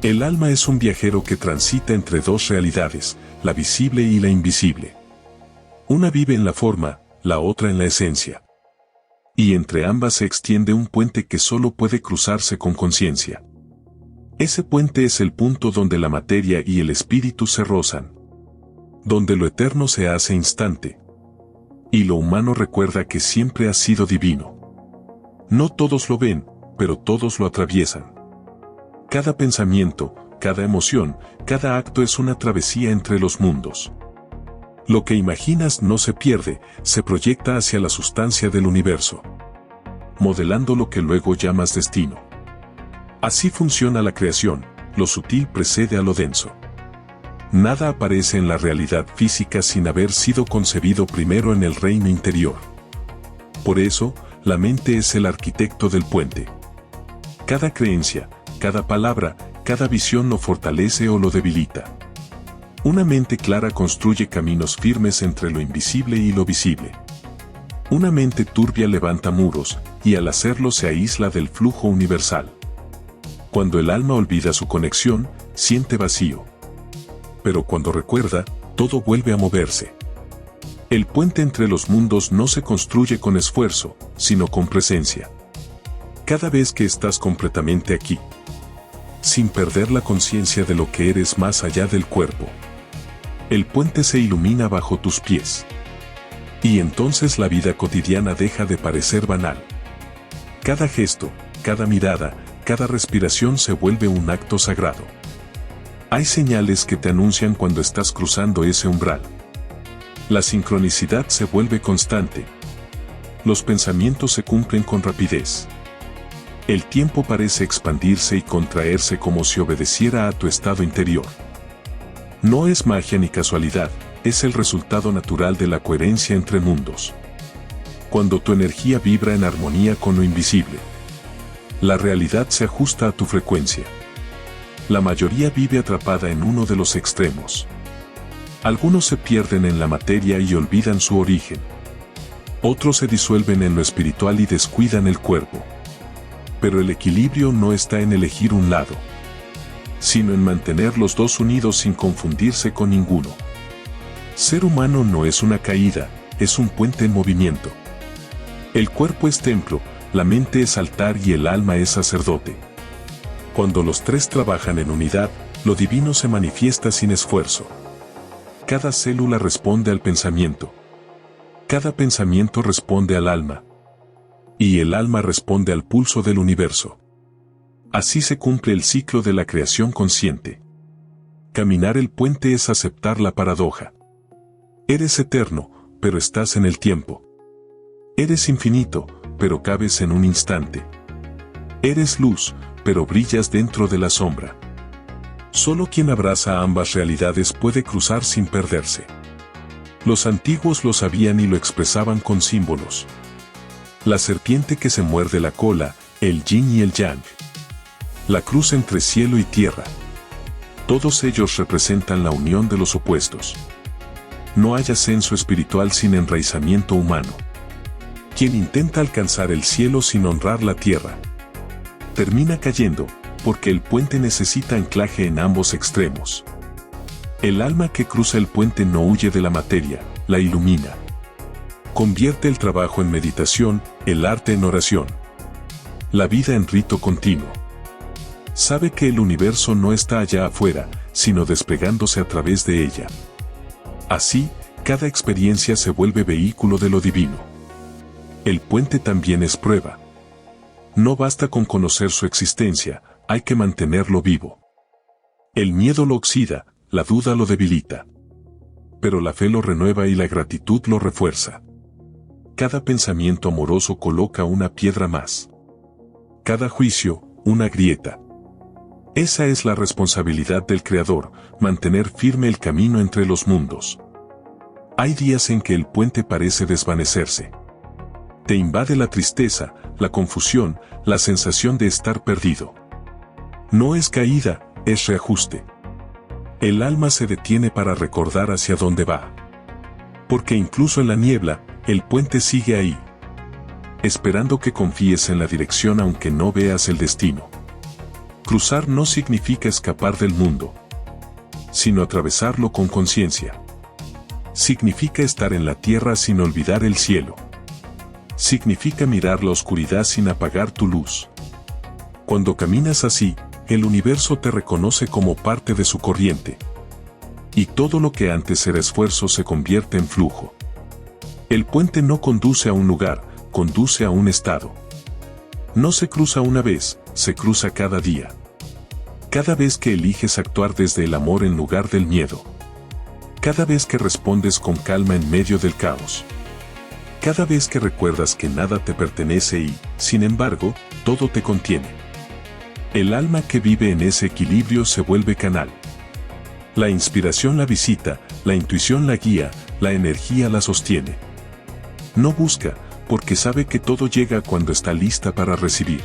El alma es un viajero que transita entre dos realidades, la visible y la invisible. Una vive en la forma, la otra en la esencia. Y entre ambas se extiende un puente que solo puede cruzarse con conciencia. Ese puente es el punto donde la materia y el espíritu se rozan, donde lo eterno se hace instante, y lo humano recuerda que siempre ha sido divino. No todos lo ven, pero todos lo atraviesan. Cada pensamiento, cada emoción, cada acto es una travesía entre los mundos. Lo que imaginas no se pierde, se proyecta hacia la sustancia del universo, modelando lo que luego llamas destino. Así funciona la creación, lo sutil precede a lo denso. Nada aparece en la realidad física sin haber sido concebido primero en el reino interior. Por eso, la mente es el arquitecto del puente. Cada creencia, cada palabra, cada visión lo fortalece o lo debilita. Una mente clara construye caminos firmes entre lo invisible y lo visible. Una mente turbia levanta muros, y al hacerlo se aísla del flujo universal. Cuando el alma olvida su conexión, siente vacío. Pero cuando recuerda, todo vuelve a moverse. El puente entre los mundos no se construye con esfuerzo, sino con presencia. Cada vez que estás completamente aquí, sin perder la conciencia de lo que eres más allá del cuerpo, el puente se ilumina bajo tus pies. Y entonces la vida cotidiana deja de parecer banal. Cada gesto, cada mirada, cada respiración se vuelve un acto sagrado. Hay señales que te anuncian cuando estás cruzando ese umbral. La sincronicidad se vuelve constante. Los pensamientos se cumplen con rapidez. El tiempo parece expandirse y contraerse como si obedeciera a tu estado interior. No es magia ni casualidad, es el resultado natural de la coherencia entre mundos. Cuando tu energía vibra en armonía con lo invisible, la realidad se ajusta a tu frecuencia. La mayoría vive atrapada en uno de los extremos. Algunos se pierden en la materia y olvidan su origen. Otros se disuelven en lo espiritual y descuidan el cuerpo. Pero el equilibrio no está en elegir un lado, sino en mantener los dos unidos sin confundirse con ninguno. Ser humano no es una caída, es un puente en movimiento. El cuerpo es templo, la mente es altar y el alma es sacerdote. Cuando los tres trabajan en unidad, lo divino se manifiesta sin esfuerzo. Cada célula responde al pensamiento. Cada pensamiento responde al alma. Y el alma responde al pulso del universo. Así se cumple el ciclo de la creación consciente. Caminar el puente es aceptar la paradoja. Eres eterno, pero estás en el tiempo. Eres infinito, pero cabes en un instante. Eres luz, pero brillas dentro de la sombra. Solo quien abraza ambas realidades puede cruzar sin perderse. Los antiguos lo sabían y lo expresaban con símbolos. La serpiente que se muerde la cola, el yin y el yang. La cruz entre cielo y tierra. Todos ellos representan la unión de los opuestos. No hay ascenso espiritual sin enraizamiento humano. Quien intenta alcanzar el cielo sin honrar la tierra, termina cayendo, porque el puente necesita anclaje en ambos extremos. El alma que cruza el puente no huye de la materia, la ilumina. Convierte el trabajo en meditación, el arte en oración, la vida en rito continuo. Sabe que el universo no está allá afuera, sino desplegándose a través de ella. Así, Cada experiencia se vuelve vehículo de lo divino. El puente también es prueba. No basta con conocer su existencia, hay que mantenerlo vivo. El miedo lo oxida, la duda lo debilita. Pero la fe lo renueva y la gratitud lo refuerza. Cada pensamiento amoroso coloca una piedra más. Cada juicio, una grieta. Esa es la responsabilidad del Creador, mantener firme el camino entre los mundos. Hay días en que el puente parece desvanecerse. Te invade la tristeza, la confusión, la sensación de estar perdido. No es caída, es reajuste. El alma se detiene para recordar hacia dónde va. Porque incluso en la niebla, el puente sigue ahí, esperando que confíes en la dirección aunque no veas el destino. Cruzar no significa escapar del mundo, sino atravesarlo con conciencia. Significa estar en la tierra sin olvidar el cielo. Significa mirar la oscuridad sin apagar tu luz. Cuando caminas así, el universo te reconoce como parte de su corriente. Y todo lo que antes era esfuerzo se convierte en flujo. El puente no conduce a un lugar, conduce a un estado. No se cruza una vez, se cruza cada día. Cada vez que eliges actuar desde el amor en lugar del miedo. Cada vez que respondes con calma en medio del caos. Cada vez que recuerdas que nada te pertenece y, sin embargo, todo te contiene. El alma que vive en ese equilibrio se vuelve canal. La inspiración la visita, la intuición la guía, la energía la sostiene. No busca, porque sabe que todo llega cuando está lista para recibir.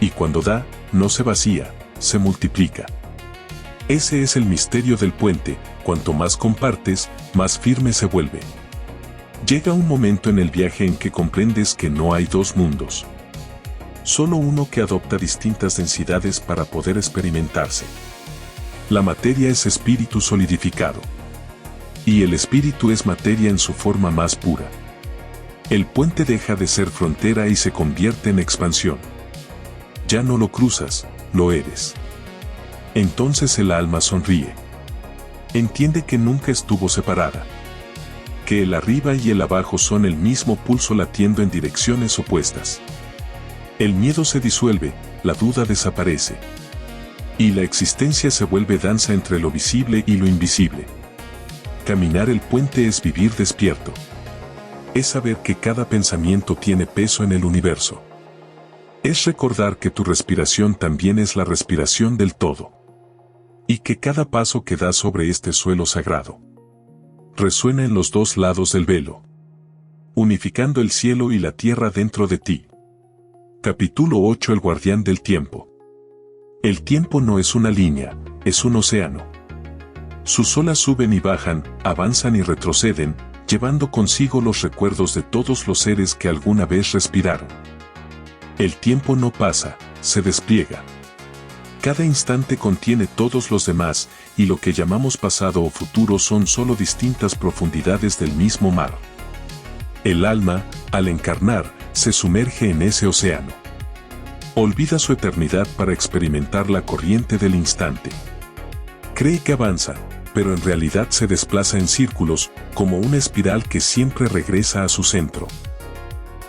Y cuando da, no se vacía, se multiplica. Ese es el misterio del puente, cuanto más compartes, más firme se vuelve. Llega un momento en el viaje en que comprendes que no hay dos mundos. Solo uno que adopta distintas densidades para poder experimentarse. La materia es espíritu solidificado. Y el espíritu es materia en su forma más pura. El puente deja de ser frontera y se convierte en expansión. Ya no lo cruzas, lo eres. Entonces el alma sonríe. Entiende que nunca estuvo separada. Que el arriba y el abajo son el mismo pulso latiendo en direcciones opuestas. El miedo se disuelve, la duda desaparece. Y la existencia se vuelve danza entre lo visible y lo invisible. Caminar el puente es vivir despierto. Es saber que cada pensamiento tiene peso en el universo. Es recordar que tu respiración también es la respiración del todo. Y que cada paso que das sobre este suelo sagrado resuena en los dos lados del velo, unificando el cielo y la tierra dentro de ti. Capítulo 8. El guardián del tiempo. El tiempo no es una línea, es un océano. Sus olas suben y bajan, avanzan y retroceden, llevando consigo los recuerdos de todos los seres que alguna vez respiraron. El tiempo no pasa, se despliega. Cada instante contiene todos los demás, y lo que llamamos pasado o futuro son solo distintas profundidades del mismo mar. El alma, al encarnar, se sumerge en ese océano. Olvida su eternidad para experimentar la corriente del instante. Cree que avanza, pero en realidad se desplaza en círculos, como una espiral que siempre regresa a su centro.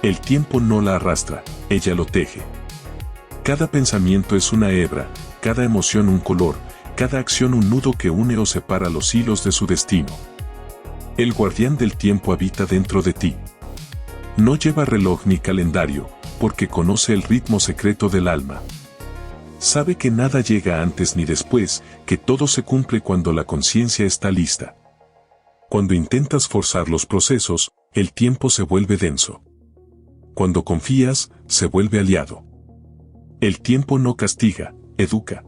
El tiempo no la arrastra, ella lo teje. Cada pensamiento es una hebra, cada emoción un color, cada acción un nudo que une o separa los hilos de su destino. El guardián del tiempo habita dentro de ti. No lleva reloj ni calendario, porque conoce el ritmo secreto del alma. Sabe que nada llega antes ni después, que todo se cumple cuando la conciencia está lista. Cuando intentas forzar los procesos, el tiempo se vuelve denso. Cuando confías, se vuelve aliado. El tiempo no castiga, educa.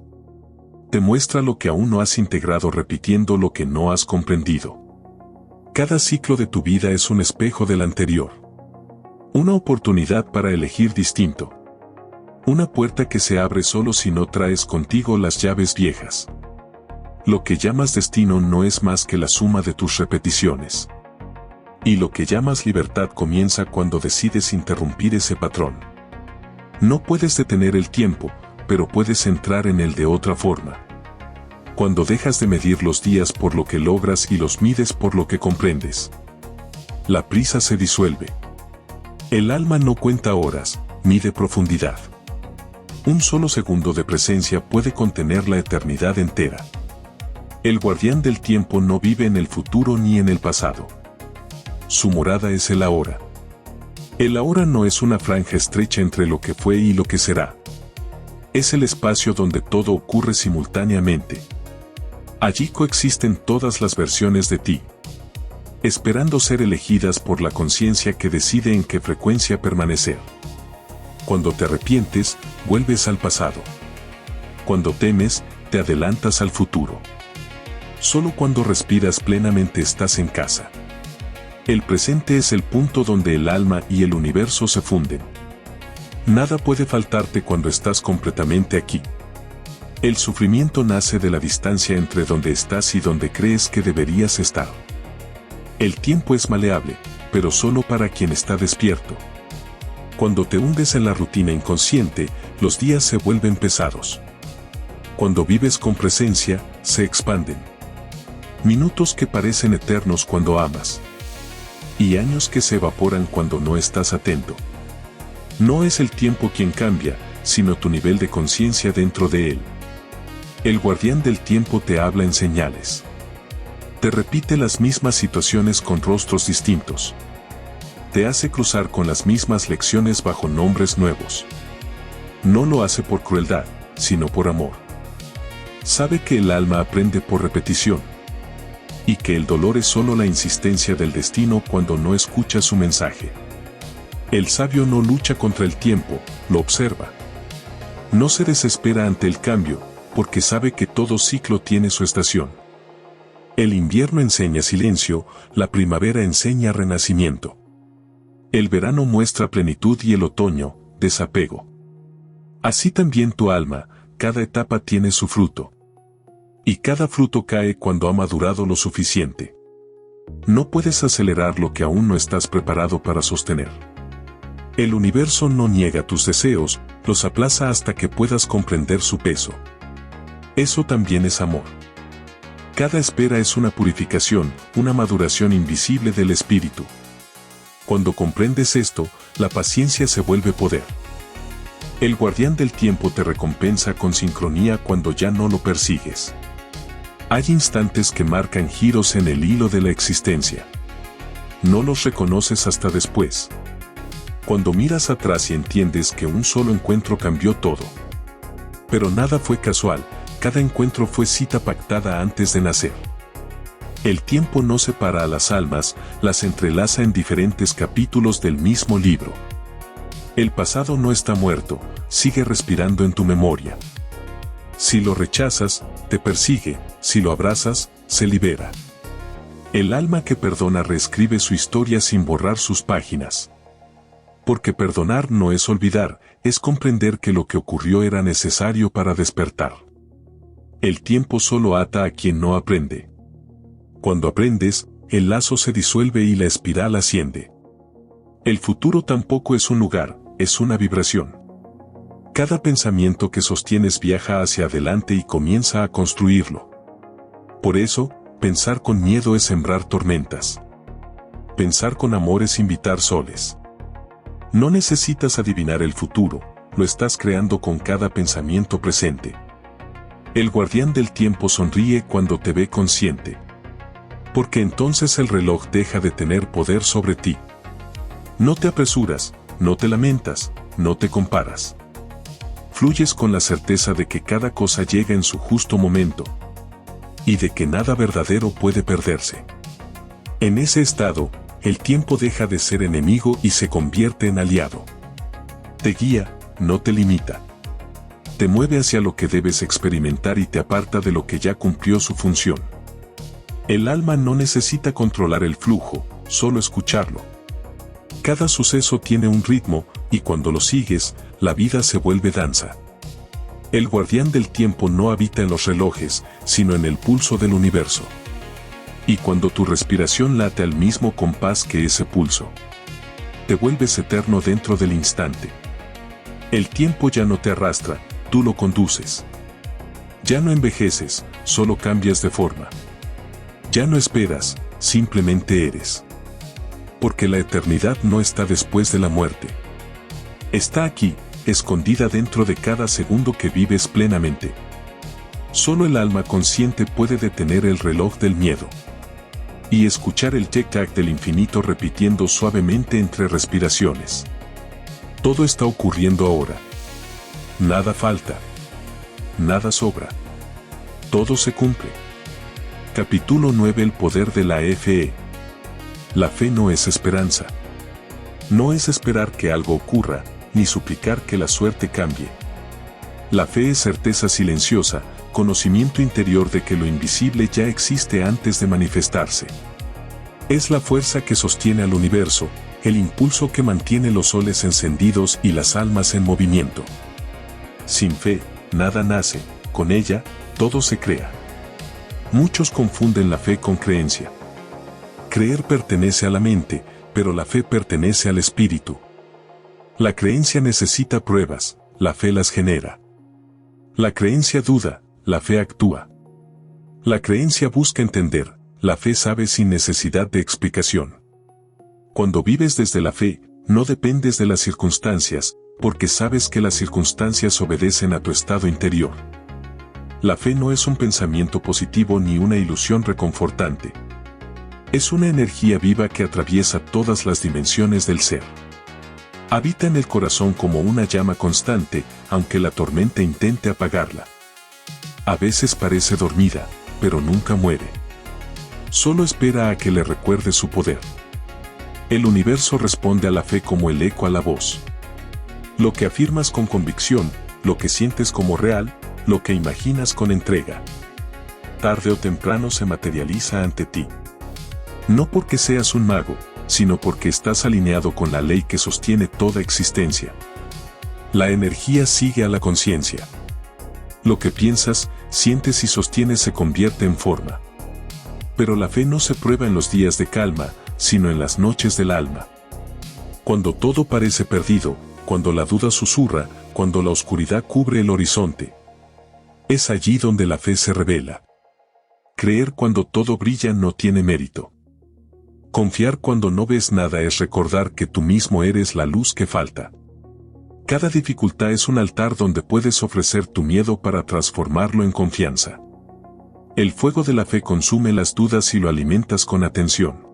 Te muestra lo que aún no has integrado repitiendo lo que no has comprendido. Cada ciclo de tu vida es un espejo del anterior. Una oportunidad para elegir distinto. Una puerta que se abre solo si no traes contigo las llaves viejas. Lo que llamas destino no es más que la suma de tus repeticiones. Y lo que llamas libertad comienza cuando decides interrumpir ese patrón. No puedes detener el tiempo, pero puedes entrar en él de otra forma. Cuando dejas de medir los días por lo que logras y los mides por lo que comprendes. La prisa se disuelve. El alma no cuenta horas, mide profundidad. Un solo segundo de presencia puede contener la eternidad entera. El guardián del tiempo no vive en el futuro ni en el pasado. Su morada es el ahora. El ahora no es una franja estrecha entre lo que fue y lo que será. Es el espacio donde todo ocurre simultáneamente. Allí coexisten todas las versiones de ti, esperando ser elegidas por la conciencia que decide en qué frecuencia permanecer. Cuando te arrepientes, vuelves al pasado. Cuando temes, te adelantas al futuro. Solo cuando respiras plenamente estás en casa. El presente es el punto donde el alma y el universo se funden. Nada puede faltarte cuando estás completamente aquí. El sufrimiento nace de la distancia entre donde estás y donde crees que deberías estar. El tiempo es maleable, pero solo para quien está despierto. Cuando te hundes en la rutina inconsciente, los días se vuelven pesados. Cuando vives con presencia, se expanden. Minutos que parecen eternos cuando amas. Y años que se evaporan cuando no estás atento. No es el tiempo quien cambia, sino tu nivel de conciencia dentro de él. El guardián del tiempo te habla en señales. Te repite las mismas situaciones con rostros distintos. Te hace cruzar con las mismas lecciones bajo nombres nuevos. No lo hace por crueldad, sino por amor. Sabe que el alma aprende por repetición. Y que el dolor es solo la insistencia del destino cuando no escucha su mensaje. El sabio no lucha contra el tiempo, lo observa. No se desespera ante el cambio, porque sabe que todo ciclo tiene su estación. El invierno enseña silencio, la primavera enseña renacimiento. El verano muestra plenitud y el otoño, desapego. Así también tu alma, cada etapa tiene su fruto. Y cada fruto cae cuando ha madurado lo suficiente. No puedes acelerar lo que aún no estás preparado para sostener. El universo no niega tus deseos, los aplaza hasta que puedas comprender su peso. Eso también es amor. Cada espera es una purificación, una maduración invisible del espíritu. Cuando comprendes esto, la paciencia se vuelve poder. El guardián del tiempo te recompensa con sincronía cuando ya no lo persigues. Hay instantes que marcan giros en el hilo de la existencia. No los reconoces hasta después. Cuando miras atrás y entiendes que un solo encuentro cambió todo. Pero nada fue casual, cada encuentro fue cita pactada antes de nacer. El tiempo no separa a las almas, las entrelaza en diferentes capítulos del mismo libro. El pasado no está muerto, sigue respirando en tu memoria. Si lo rechazas, te persigue, si lo abrazas, se libera. El alma que perdona reescribe su historia sin borrar sus páginas. Porque perdonar no es olvidar, es comprender que lo que ocurrió era necesario para despertar. El tiempo solo ata a quien no aprende. Cuando aprendes, el lazo se disuelve y la espiral asciende. El futuro tampoco es un lugar, es una vibración. Cada pensamiento que sostienes viaja hacia adelante y comienza a construirlo. Por eso, pensar con miedo es sembrar tormentas. Pensar con amor es invitar soles. No necesitas adivinar el futuro, lo estás creando con cada pensamiento presente. El guardián del tiempo sonríe cuando te ve consciente. Porque entonces el reloj deja de tener poder sobre ti. No te apresuras, no te lamentas, no te comparas. Fluyes con la certeza de que cada cosa llega en su justo momento. Y de que nada verdadero puede perderse. En ese estado, el tiempo deja de ser enemigo y se convierte en aliado. Te guía, no te limita. Te mueve hacia lo que debes experimentar y te aparta de lo que ya cumplió su función. El alma no necesita controlar el flujo, solo escucharlo. Cada suceso tiene un ritmo, y cuando lo sigues, la vida se vuelve danza. El guardián del tiempo no habita en los relojes, sino en el pulso del universo. Y cuando tu respiración late al mismo compás que ese pulso, te vuelves eterno dentro del instante. El tiempo ya no te arrastra, tú lo conduces. Ya no envejeces, solo cambias de forma. Ya no esperas, simplemente eres. Porque la eternidad no está después de la muerte. Está aquí, escondida dentro de cada segundo que vives plenamente. Solo el alma consciente puede detener el reloj del miedo. Y escuchar el tic-tac del infinito repitiendo suavemente entre respiraciones. Todo está ocurriendo ahora. Nada falta. Nada sobra. Todo se cumple. Capítulo 9. El poder de la fe. La fe no es esperanza. No es esperar que algo ocurra, ni suplicar que la suerte cambie. La fe es certeza silenciosa, conocimiento interior de que lo invisible ya existe antes de manifestarse. Es la fuerza que sostiene al universo, el impulso que mantiene los soles encendidos y las almas en movimiento. Sin fe, nada nace, con ella, todo se crea. Muchos confunden la fe con creencia. Creer pertenece a la mente, pero la fe pertenece al espíritu. La creencia necesita pruebas, la fe las genera. La creencia duda, la fe actúa. La creencia busca entender, la fe sabe sin necesidad de explicación. Cuando vives desde la fe, no dependes de las circunstancias, porque sabes que las circunstancias obedecen a tu estado interior. La fe no es un pensamiento positivo ni una ilusión reconfortante. Es una energía viva que atraviesa todas las dimensiones del ser. Habita en el corazón como una llama constante, aunque la tormenta intente apagarla. A veces parece dormida, pero nunca muere. Solo espera a que le recuerde su poder. El universo responde a la fe como el eco a la voz. Lo que afirmas con convicción, lo que sientes como real, lo que imaginas con entrega. Tarde o temprano se materializa ante ti. No porque seas un mago, sino porque estás alineado con la ley que sostiene toda existencia. La energía sigue a la conciencia. Lo que piensas, sientes y sostienes se convierte en forma. Pero la fe no se prueba en los días de calma, sino en las noches del alma. Cuando todo parece perdido, cuando la duda susurra, cuando la oscuridad cubre el horizonte. Es allí donde la fe se revela. Creer cuando todo brilla no tiene mérito. Confiar cuando no ves nada es recordar que tú mismo eres la luz que falta. Cada dificultad es un altar donde puedes ofrecer tu miedo para transformarlo en confianza. El fuego de la fe consume las dudas y lo alimentas con atención.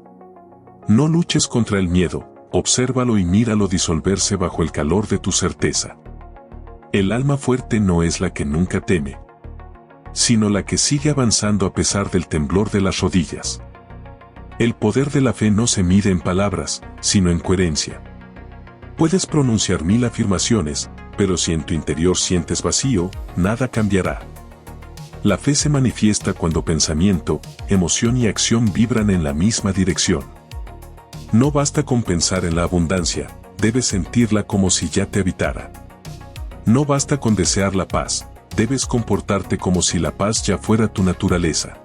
No luches contra el miedo, obsérvalo y míralo disolverse bajo el calor de tu certeza. El alma fuerte no es la que nunca teme, sino la que sigue avanzando a pesar del temblor de las rodillas. El poder de la fe no se mide en palabras, sino en coherencia. Puedes pronunciar 1000 afirmaciones, pero si en tu interior sientes vacío, nada cambiará. La fe se manifiesta cuando pensamiento, emoción y acción vibran en la misma dirección. No basta con pensar en la abundancia, debes sentirla como si ya te habitara. No basta con desear la paz, debes comportarte como si la paz ya fuera tu naturaleza.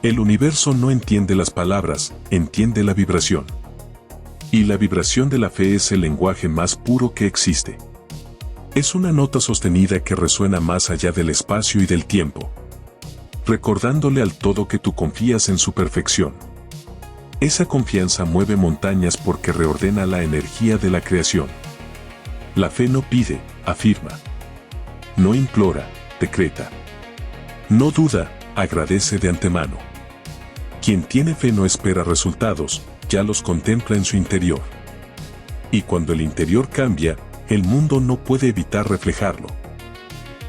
El universo no entiende las palabras, entiende la vibración. Y la vibración de la fe es el lenguaje más puro que existe. Es una nota sostenida que resuena más allá del espacio y del tiempo, recordándole al todo que tú confías en su perfección. Esa confianza mueve montañas porque reordena la energía de la creación. La fe no pide, afirma. No implora, decreta. No duda, agradece de antemano. Quien tiene fe no espera resultados, ya los contempla en su interior. Y cuando el interior cambia, el mundo no puede evitar reflejarlo.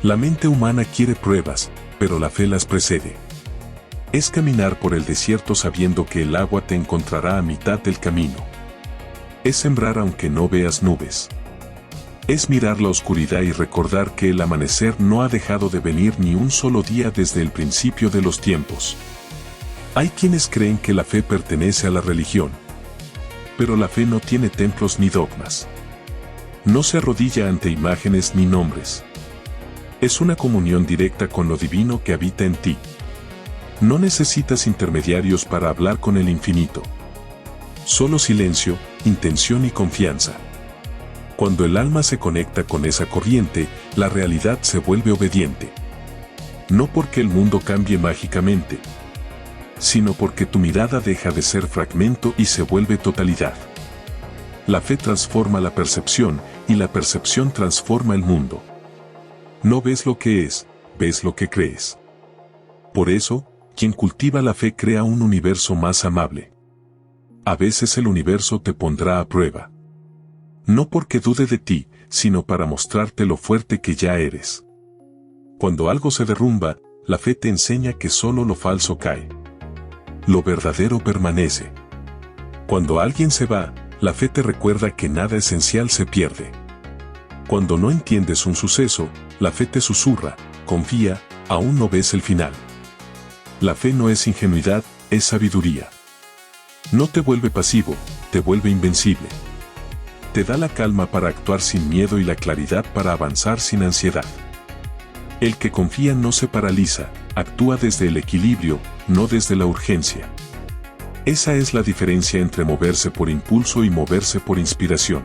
La mente humana quiere pruebas, pero la fe las precede. Es caminar por el desierto sabiendo que el agua te encontrará a mitad del camino. Es sembrar aunque no veas nubes. Es mirar la oscuridad y recordar que el amanecer no ha dejado de venir ni un solo día desde el principio de los tiempos. Hay quienes creen que la fe pertenece a la religión. Pero la fe no tiene templos ni dogmas. No se arrodilla ante imágenes ni nombres. Es una comunión directa con lo divino que habita en ti. No necesitas intermediarios para hablar con el infinito. Solo silencio, intención y confianza. Cuando el alma se conecta con esa corriente, la realidad se vuelve obediente. No porque el mundo cambie mágicamente, sino porque tu mirada deja de ser fragmento y se vuelve totalidad. La fe transforma la percepción, y la percepción transforma el mundo. No ves lo que es, ves lo que crees. Por eso, quien cultiva la fe crea un universo más amable. A veces el universo te pondrá a prueba. No porque dude de ti, sino para mostrarte lo fuerte que ya eres. Cuando algo se derrumba, la fe te enseña que solo lo falso cae. Lo verdadero permanece. Cuando alguien se va, la fe te recuerda que nada esencial se pierde. Cuando no entiendes un suceso, la fe te susurra, confía, aún no ves el final. La fe no es ingenuidad, es sabiduría. No te vuelve pasivo, te vuelve invencible. Te da la calma para actuar sin miedo y la claridad para avanzar sin ansiedad. El que confía no se paraliza, actúa desde el equilibrio, no desde la urgencia. Esa es la diferencia entre moverse por impulso y moverse por inspiración.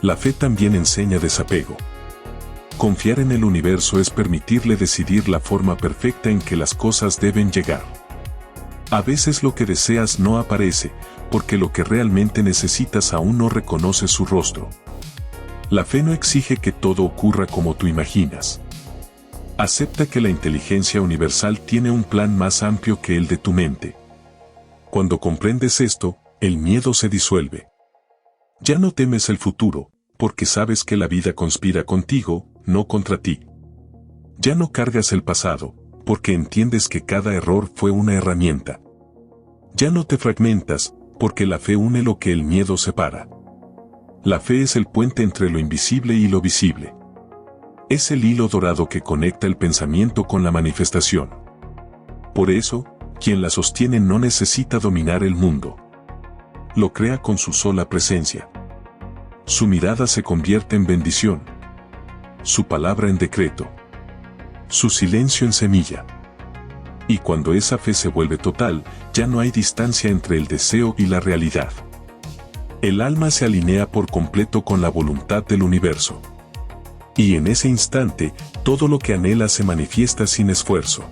La fe también enseña desapego. Confiar en el universo es permitirle decidir la forma perfecta en que las cosas deben llegar. A veces lo que deseas no aparece, porque lo que realmente necesitas aún no reconoce su rostro. La fe no exige que todo ocurra como tú imaginas. Acepta que la inteligencia universal tiene un plan más amplio que el de tu mente. Cuando comprendes esto, el miedo se disuelve. Ya no temes el futuro, porque sabes que la vida conspira contigo, no contra ti. Ya no cargas el pasado, porque entiendes que cada error fue una herramienta. Ya no te fragmentas, porque la fe une lo que el miedo separa. La fe es el puente entre lo invisible y lo visible. Es el hilo dorado que conecta el pensamiento con la manifestación. Por eso, quien la sostiene no necesita dominar el mundo. Lo crea con su sola presencia. Su mirada se convierte en bendición. Su palabra en decreto. Su silencio en semilla. Y cuando esa fe se vuelve total, ya no hay distancia entre el deseo y la realidad. El alma se alinea por completo con la voluntad del universo. Y en ese instante, todo lo que anhela se manifiesta sin esfuerzo.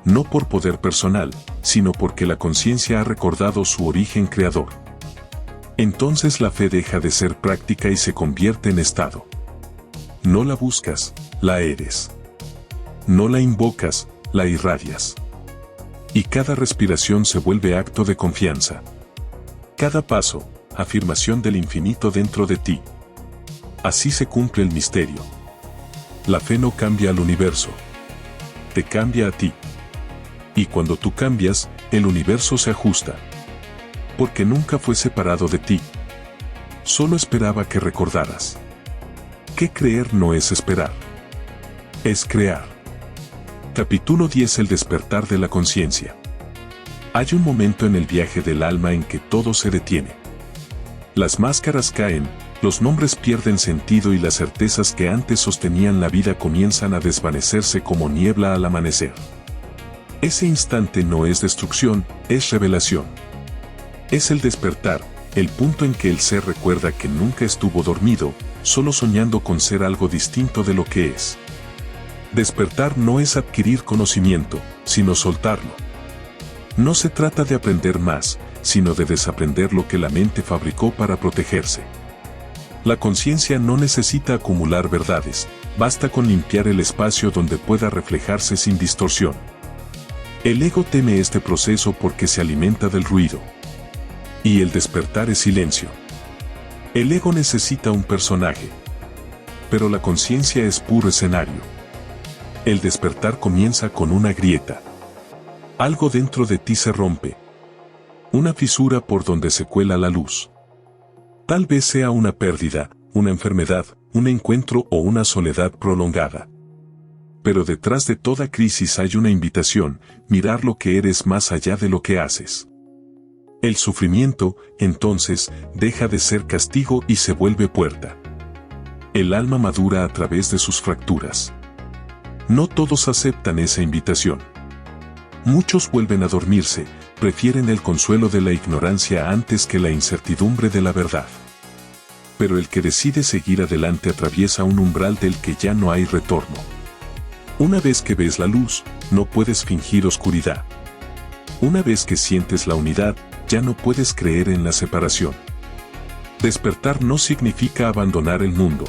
No por poder personal, sino porque la conciencia ha recordado su origen creador. Entonces la fe deja de ser práctica y se convierte en estado. No la buscas, la eres. No la invocas, la irradias. Y cada respiración se vuelve acto de confianza. Cada paso, afirmación del infinito dentro de ti. Así se cumple el misterio. La fe no cambia al universo. Te cambia a ti. Y cuando tú cambias, el universo se ajusta. Porque nunca fue separado de ti. Solo esperaba que recordaras. Que creer no es esperar. Es crear. Capítulo 10. El despertar de la conciencia. Hay un momento en el viaje del alma en que todo se detiene. Las máscaras caen, los nombres pierden sentido y las certezas que antes sostenían la vida comienzan a desvanecerse como niebla al amanecer. Ese instante no es destrucción, es revelación. Es el despertar, el punto en que el ser recuerda que nunca estuvo dormido, solo soñando con ser algo distinto de lo que es. Despertar no es adquirir conocimiento, sino soltarlo. No se trata de aprender más, sino de desaprender lo que la mente fabricó para protegerse. La conciencia no necesita acumular verdades, basta con limpiar el espacio donde pueda reflejarse sin distorsión. El ego teme este proceso porque se alimenta del ruido. Y el despertar es silencio. El ego necesita un personaje. Pero la conciencia es puro escenario. El despertar comienza con una grieta. Algo dentro de ti se rompe. Una fisura por donde se cuela la luz. Tal vez sea una pérdida, una enfermedad, un encuentro o una soledad prolongada. Pero detrás de toda crisis hay una invitación, mirar lo que eres más allá de lo que haces. El sufrimiento, entonces, deja de ser castigo y se vuelve puerta. El alma madura a través de sus fracturas. No todos aceptan esa invitación. Muchos vuelven a dormirse, prefieren el consuelo de la ignorancia antes que la incertidumbre de la verdad. Pero el que decide seguir adelante atraviesa un umbral del que ya no hay retorno. Una vez que ves la luz, no puedes fingir oscuridad. Una vez que sientes la unidad, ya no puedes creer en la separación. Despertar no significa abandonar el mundo.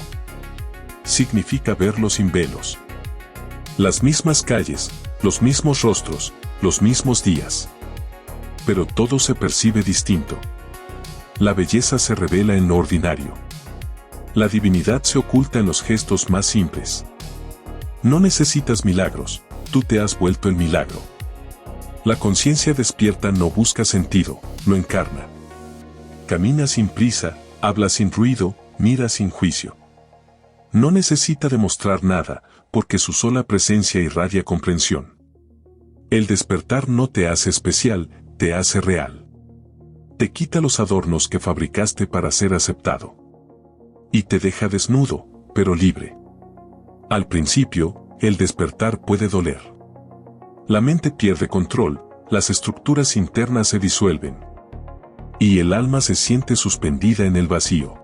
Significa verlo sin velos. Las mismas calles, los mismos rostros, los mismos días. Pero todo se percibe distinto. La belleza se revela en lo ordinario. La divinidad se oculta en los gestos más simples. No necesitas milagros, tú te has vuelto el milagro. La conciencia despierta no busca sentido, lo encarna. Camina sin prisa, habla sin ruido, mira sin juicio. No necesita demostrar nada, porque su sola presencia irradia comprensión. El despertar no te hace especial, te hace real. Te quita los adornos que fabricaste para ser aceptado. Y te deja desnudo, pero libre. Al principio, el despertar puede doler. La mente pierde control, las estructuras internas se disuelven. Y el alma se siente suspendida en el vacío.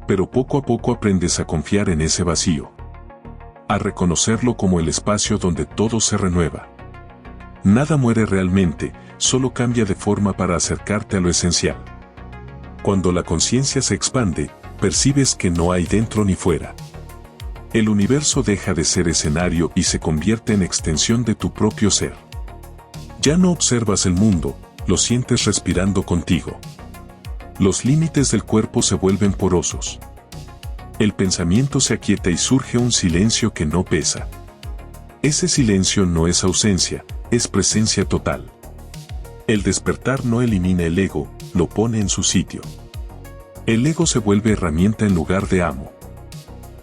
Pero poco a poco aprendes a confiar en ese vacío. A reconocerlo como el espacio donde todo se renueva. Nada muere realmente, solo cambia de forma para acercarte a lo esencial. Cuando la conciencia se expande, percibes que no hay dentro ni fuera. El universo deja de ser escenario y se convierte en extensión de tu propio ser. Ya no observas el mundo, lo sientes respirando contigo. Los límites del cuerpo se vuelven porosos. El pensamiento se aquieta y surge un silencio que no pesa. Ese silencio no es ausencia, es presencia total. El despertar no elimina el ego, lo pone en su sitio. El ego se vuelve herramienta en lugar de amo.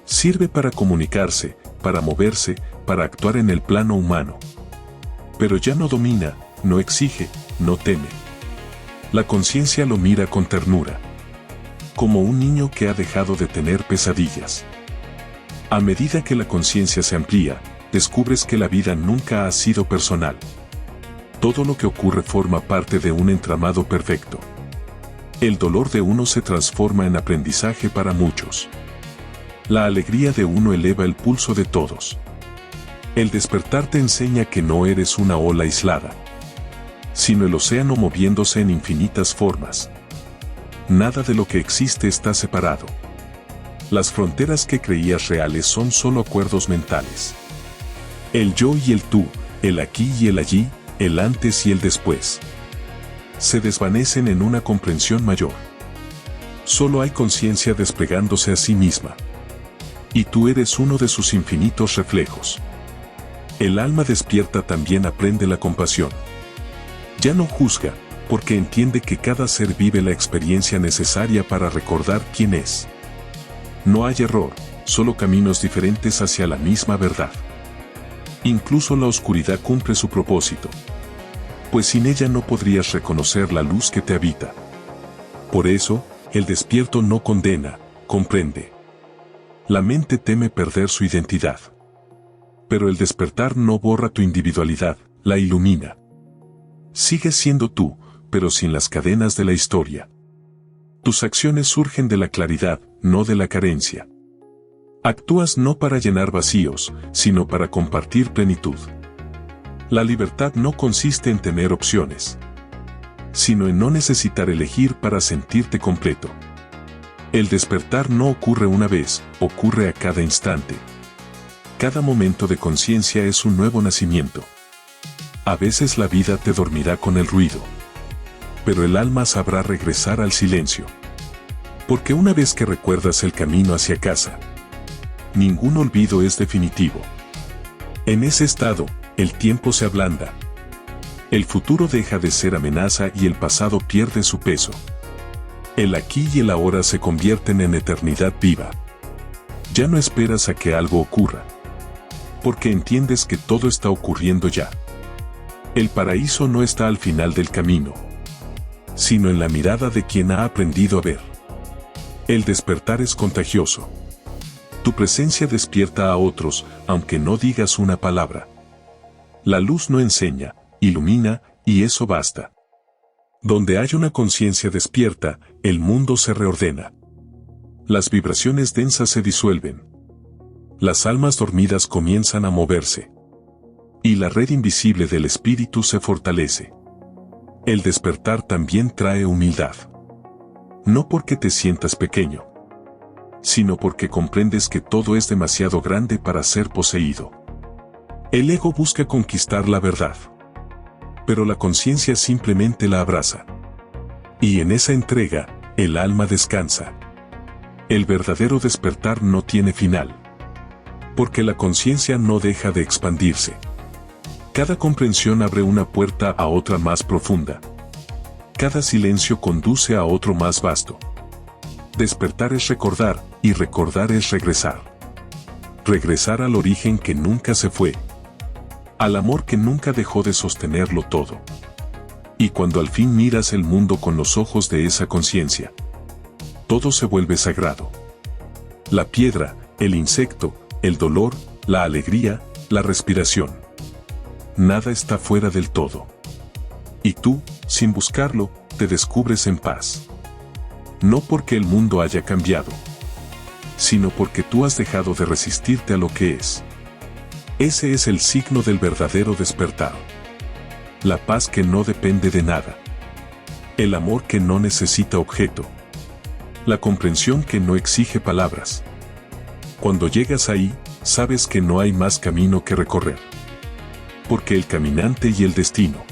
Sirve para comunicarse, para moverse, para actuar en el plano humano. Pero ya no domina, no exige, no teme. La conciencia lo mira con ternura. Como un niño que ha dejado de tener pesadillas. A medida que la conciencia se amplía, descubres que la vida nunca ha sido personal. Todo lo que ocurre forma parte de un entramado perfecto. El dolor de uno se transforma en aprendizaje para muchos. La alegría de uno eleva el pulso de todos. El despertar te enseña que no eres una ola aislada, sino el océano moviéndose en infinitas formas. Nada de lo que existe está separado. Las fronteras que creías reales son solo acuerdos mentales. El yo y el tú, el aquí y el allí, el antes y el después, se desvanecen en una comprensión mayor. Solo hay conciencia desplegándose a sí misma. Y tú eres uno de sus infinitos reflejos. El alma despierta también aprende la compasión. Ya no juzga, porque entiende que cada ser vive la experiencia necesaria para recordar quién es. No hay error, solo caminos diferentes hacia la misma verdad. Incluso la oscuridad cumple su propósito. Pues sin ella no podrías reconocer la luz que te habita. Por eso, el despierto no condena, comprende. La mente teme perder su identidad. Pero el despertar no borra tu individualidad, la ilumina. Sigues siendo tú, pero sin las cadenas de la historia. Tus acciones surgen de la claridad, no de la carencia. Actúas no para llenar vacíos, sino para compartir plenitud. La libertad no consiste en tener opciones, sino en no necesitar elegir para sentirte completo. El despertar no ocurre una vez, ocurre a cada instante. Cada momento de conciencia es un nuevo nacimiento. A veces la vida te dormirá con el ruido, pero el alma sabrá regresar al silencio. Porque una vez que recuerdas el camino hacia casa, ningún olvido es definitivo. En ese estado, el tiempo se ablanda. El futuro deja de ser amenaza y el pasado pierde su peso. El aquí y el ahora se convierten en eternidad viva. Ya no esperas a que algo ocurra, porque entiendes que todo está ocurriendo ya. El paraíso no está al final del camino, sino en la mirada de quien ha aprendido a ver. El despertar es contagioso. Tu presencia despierta a otros, aunque no digas una palabra. La luz no enseña, ilumina, y eso basta. Donde hay una conciencia despierta, el mundo se reordena. Las vibraciones densas se disuelven. Las almas dormidas comienzan a moverse. Y la red invisible del espíritu se fortalece. El despertar también trae humildad. No porque te sientas pequeño, sino porque comprendes que todo es demasiado grande para ser poseído. El ego busca conquistar la verdad, pero la conciencia simplemente la abraza. Y en esa entrega, el alma descansa. El verdadero despertar no tiene final, porque la conciencia no deja de expandirse. Cada comprensión abre una puerta a otra más profunda. Cada silencio conduce a otro más vasto. Despertar es recordar, y recordar es regresar. Regresar al origen que nunca se fue. Al amor que nunca dejó de sostenerlo todo. Y cuando al fin miras el mundo con los ojos de esa conciencia, todo se vuelve sagrado. La piedra, el insecto, el dolor, la alegría, la respiración. Nada está fuera del todo. Y tú, sin buscarlo, te descubres en paz. No porque el mundo haya cambiado, sino porque tú has dejado de resistirte a lo que es. Ese es el signo del verdadero despertar. La paz que no depende de nada. El amor que no necesita objeto. La comprensión que no exige palabras. Cuando llegas ahí, sabes que no hay más camino que recorrer. Porque el caminante y el destino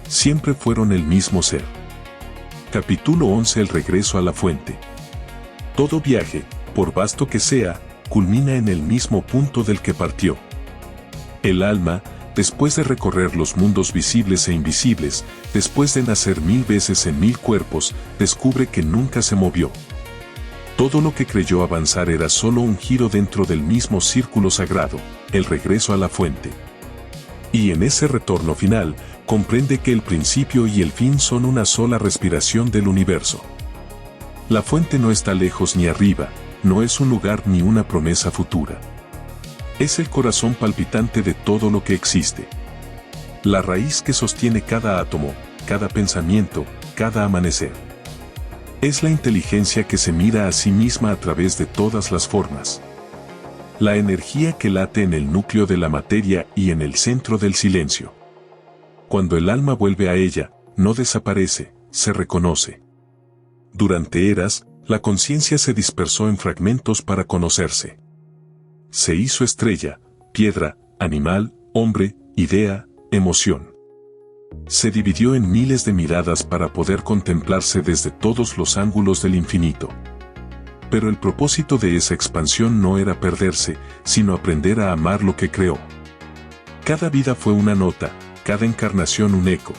siempre fueron el mismo ser. Capítulo 11. El regreso a la fuente. Todo viaje, por vasto que sea, culmina en el mismo punto del que partió. El alma, después de recorrer los mundos visibles e invisibles, después de nacer 1000 veces en 1000 cuerpos, descubre que nunca se movió. Todo lo que creyó avanzar era solo un giro dentro del mismo círculo sagrado, el regreso a la fuente. Y en ese retorno final, comprende que el principio y el fin son una sola respiración del universo. La fuente no está lejos ni arriba, no es un lugar ni una promesa futura. Es el corazón palpitante de todo lo que existe. La raíz que sostiene cada átomo, cada pensamiento, cada amanecer. Es la inteligencia que se mira a sí misma a través de todas las formas. La energía que late en el núcleo de la materia y en el centro del silencio. Cuando el alma vuelve a ella, no desaparece, se reconoce. Durante eras, la conciencia se dispersó en fragmentos para conocerse. Se hizo estrella, piedra, animal, hombre, idea, emoción. Se dividió en miles de miradas para poder contemplarse desde todos los ángulos del infinito. Pero el propósito de esa expansión no era perderse, sino aprender a amar lo que creó. Cada vida fue una nota, cada encarnación un eco.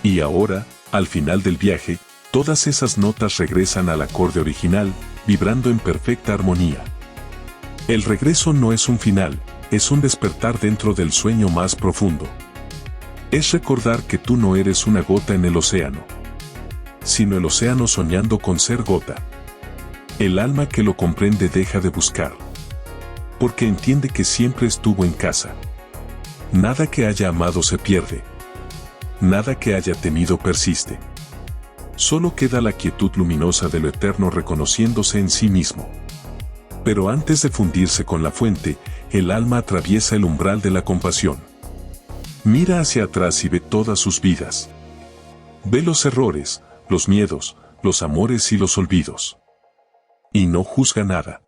Y ahora, al final del viaje, todas esas notas regresan al acorde original, vibrando en perfecta armonía. El regreso no es un final, es un despertar dentro del sueño más profundo. Es recordar que tú no eres una gota en el océano, sino el océano soñando con ser gota. El alma que lo comprende deja de buscar, porque entiende que siempre estuvo en casa. Nada que haya amado se pierde. Nada que haya temido persiste. Solo queda la quietud luminosa de lo eterno reconociéndose en sí mismo. Pero antes de fundirse con la fuente, el alma atraviesa el umbral de la compasión. Mira hacia atrás y ve todas sus vidas. Ve los errores, los miedos, los amores y los olvidos. Y no juzga nada.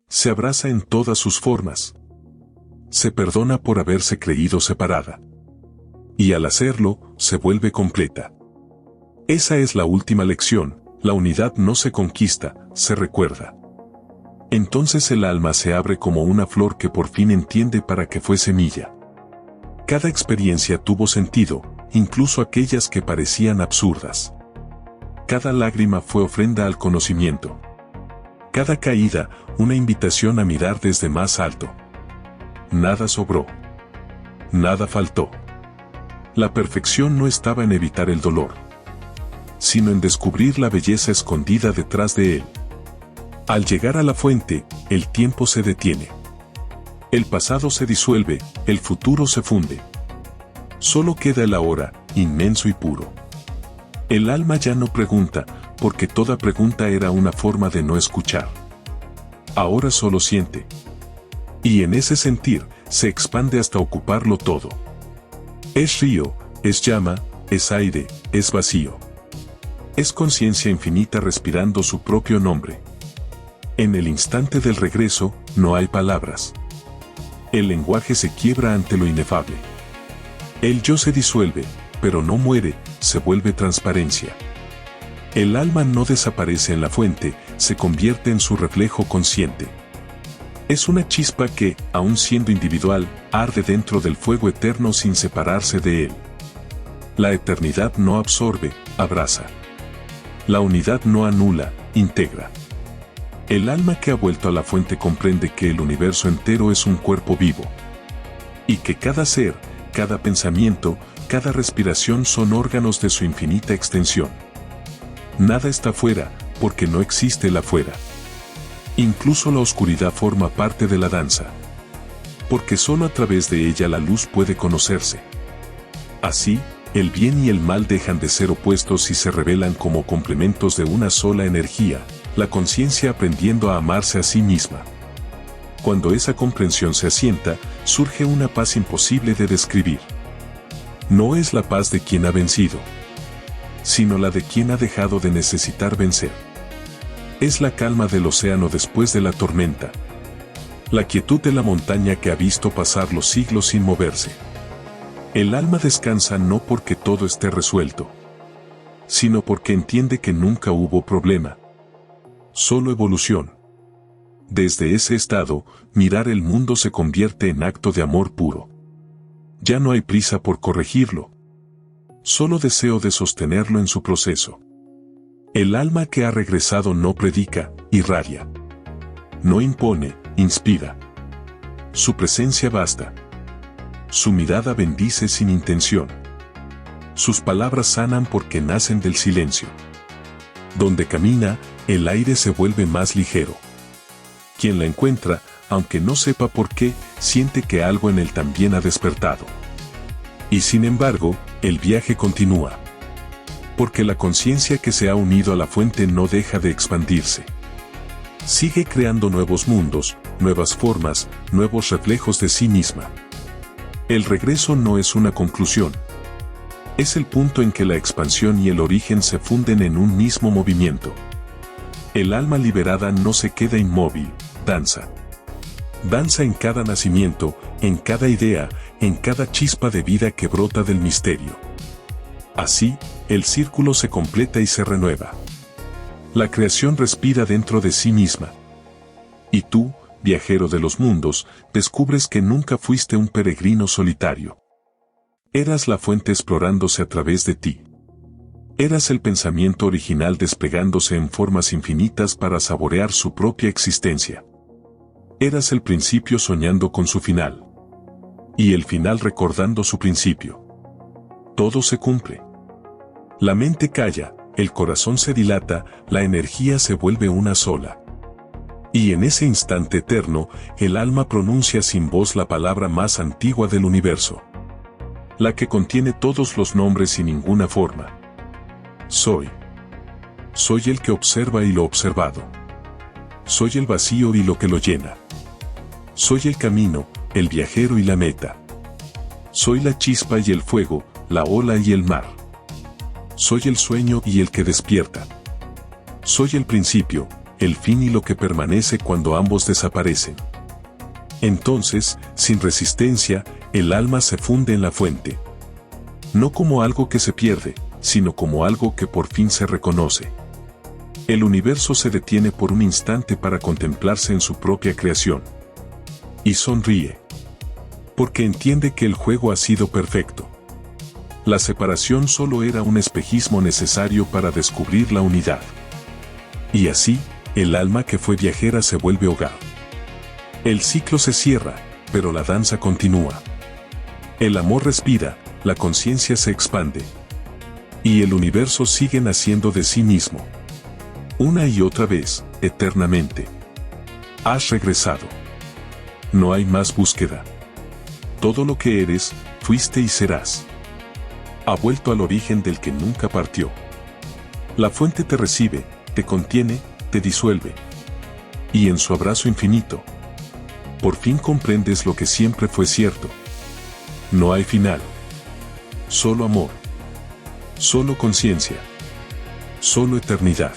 Se abraza en todas sus formas. Se perdona por haberse creído separada. Y al hacerlo, se vuelve completa. Esa es la última lección, la unidad no se conquista, se recuerda. Entonces el alma se abre como una flor que por fin entiende para qué fue semilla. Cada experiencia tuvo sentido, incluso aquellas que parecían absurdas. Cada lágrima fue ofrenda al conocimiento. Cada caída, una invitación a mirar desde más alto. Nada sobró. Nada faltó. La perfección no estaba en evitar el dolor, sino en descubrir la belleza escondida detrás de él. Al llegar a la fuente, el tiempo se detiene. El pasado se disuelve, el futuro se funde. Solo queda el ahora, inmenso y puro. El alma ya no pregunta, porque toda pregunta era una forma de no escuchar. ahora solo siente. Y en ese sentir, se expande hasta ocuparlo todo. Es río, es llama, es aire, es vacío. Es conciencia infinita respirando su propio nombre. En el instante del regreso, no hay palabras. El lenguaje se quiebra ante lo inefable. El yo se disuelve, pero no muere, se vuelve transparencia. El alma no desaparece en la fuente, se convierte en su reflejo consciente. Es una chispa que, aun siendo individual, arde dentro del fuego eterno sin separarse de él. La eternidad no absorbe, abraza. La unidad no anula, integra. El alma que ha vuelto a la fuente comprende que el universo entero es un cuerpo vivo. Y que cada ser, cada pensamiento, cada respiración son órganos de su infinita extensión. Nada está fuera, porque no existe el afuera. Incluso la oscuridad forma parte de la danza. Porque solo a través de ella la luz puede conocerse. Así, el bien y el mal dejan de ser opuestos y se revelan como complementos de una sola energía, la conciencia aprendiendo a amarse a sí misma. Cuando esa comprensión se asienta, surge una paz imposible de describir. No es la paz de quien ha vencido, sino la de quien ha dejado de necesitar vencer. Es la calma del océano después de la tormenta. La quietud de la montaña que ha visto pasar los siglos sin moverse. El alma descansa no porque todo esté resuelto, sino porque entiende que nunca hubo problema. Solo evolución. Desde ese estado, mirar el mundo se convierte en acto de amor puro. Ya no hay prisa por corregirlo. Solo deseo de sostenerlo en su proceso. El alma que ha regresado no predica, irradia. No impone, inspira. Su presencia basta. Su mirada bendice sin intención. Sus palabras sanan porque nacen del silencio. Donde camina, el aire se vuelve más ligero. Quien la encuentra, aunque no sepa por qué, siente que algo en él también ha despertado. Y sin embargo, el viaje continúa. Porque la conciencia que se ha unido a la fuente no deja de expandirse. Sigue creando nuevos mundos, nuevas formas, nuevos reflejos de sí misma. El regreso no es una conclusión. Es el punto en que la expansión y el origen se funden en un mismo movimiento. El alma liberada no se queda inmóvil, danza. Danza en cada nacimiento, en cada idea, en cada chispa de vida que brota del misterio. Así, el círculo se completa y se renueva. La creación respira dentro de sí misma. Y tú, viajero de los mundos, descubres que nunca fuiste un peregrino solitario. Eras la fuente explorándose a través de ti. Eras el pensamiento original desplegándose en formas infinitas para saborear su propia existencia. Eras el principio soñando con su final. Y el final recordando su principio. Todo se cumple. La mente calla, el corazón se dilata, la energía se vuelve una sola. Y en ese instante eterno, el alma pronuncia sin voz la palabra más antigua del universo. La que contiene todos los nombres y ninguna forma. Soy. Soy el que observa y lo observado. Soy el vacío y lo que lo llena. Soy el camino, el viajero y la meta. Soy la chispa y el fuego, la ola y el mar. Soy el sueño y el que despierta. Soy el principio, el fin y lo que permanece cuando ambos desaparecen. Entonces, sin resistencia, el alma se funde en la fuente. No como algo que se pierde, sino como algo que por fin se reconoce. El universo se detiene por un instante para contemplarse en su propia creación. Y sonríe. Porque entiende que el juego ha sido perfecto. La separación solo era un espejismo necesario para descubrir la unidad. Y así, el alma que fue viajera se vuelve hogar. El ciclo se cierra, pero la danza continúa. El amor respira, la conciencia se expande. Y el universo sigue naciendo de sí mismo. Una y otra vez, eternamente. Has regresado. No hay más búsqueda. Todo lo que eres, fuiste y serás. Ha vuelto al origen del que nunca partió. La fuente te recibe, te contiene, te disuelve. y en su abrazo infinito, por fin comprendes lo que siempre fue cierto. No hay final. Solo amor. Solo conciencia. Solo eternidad.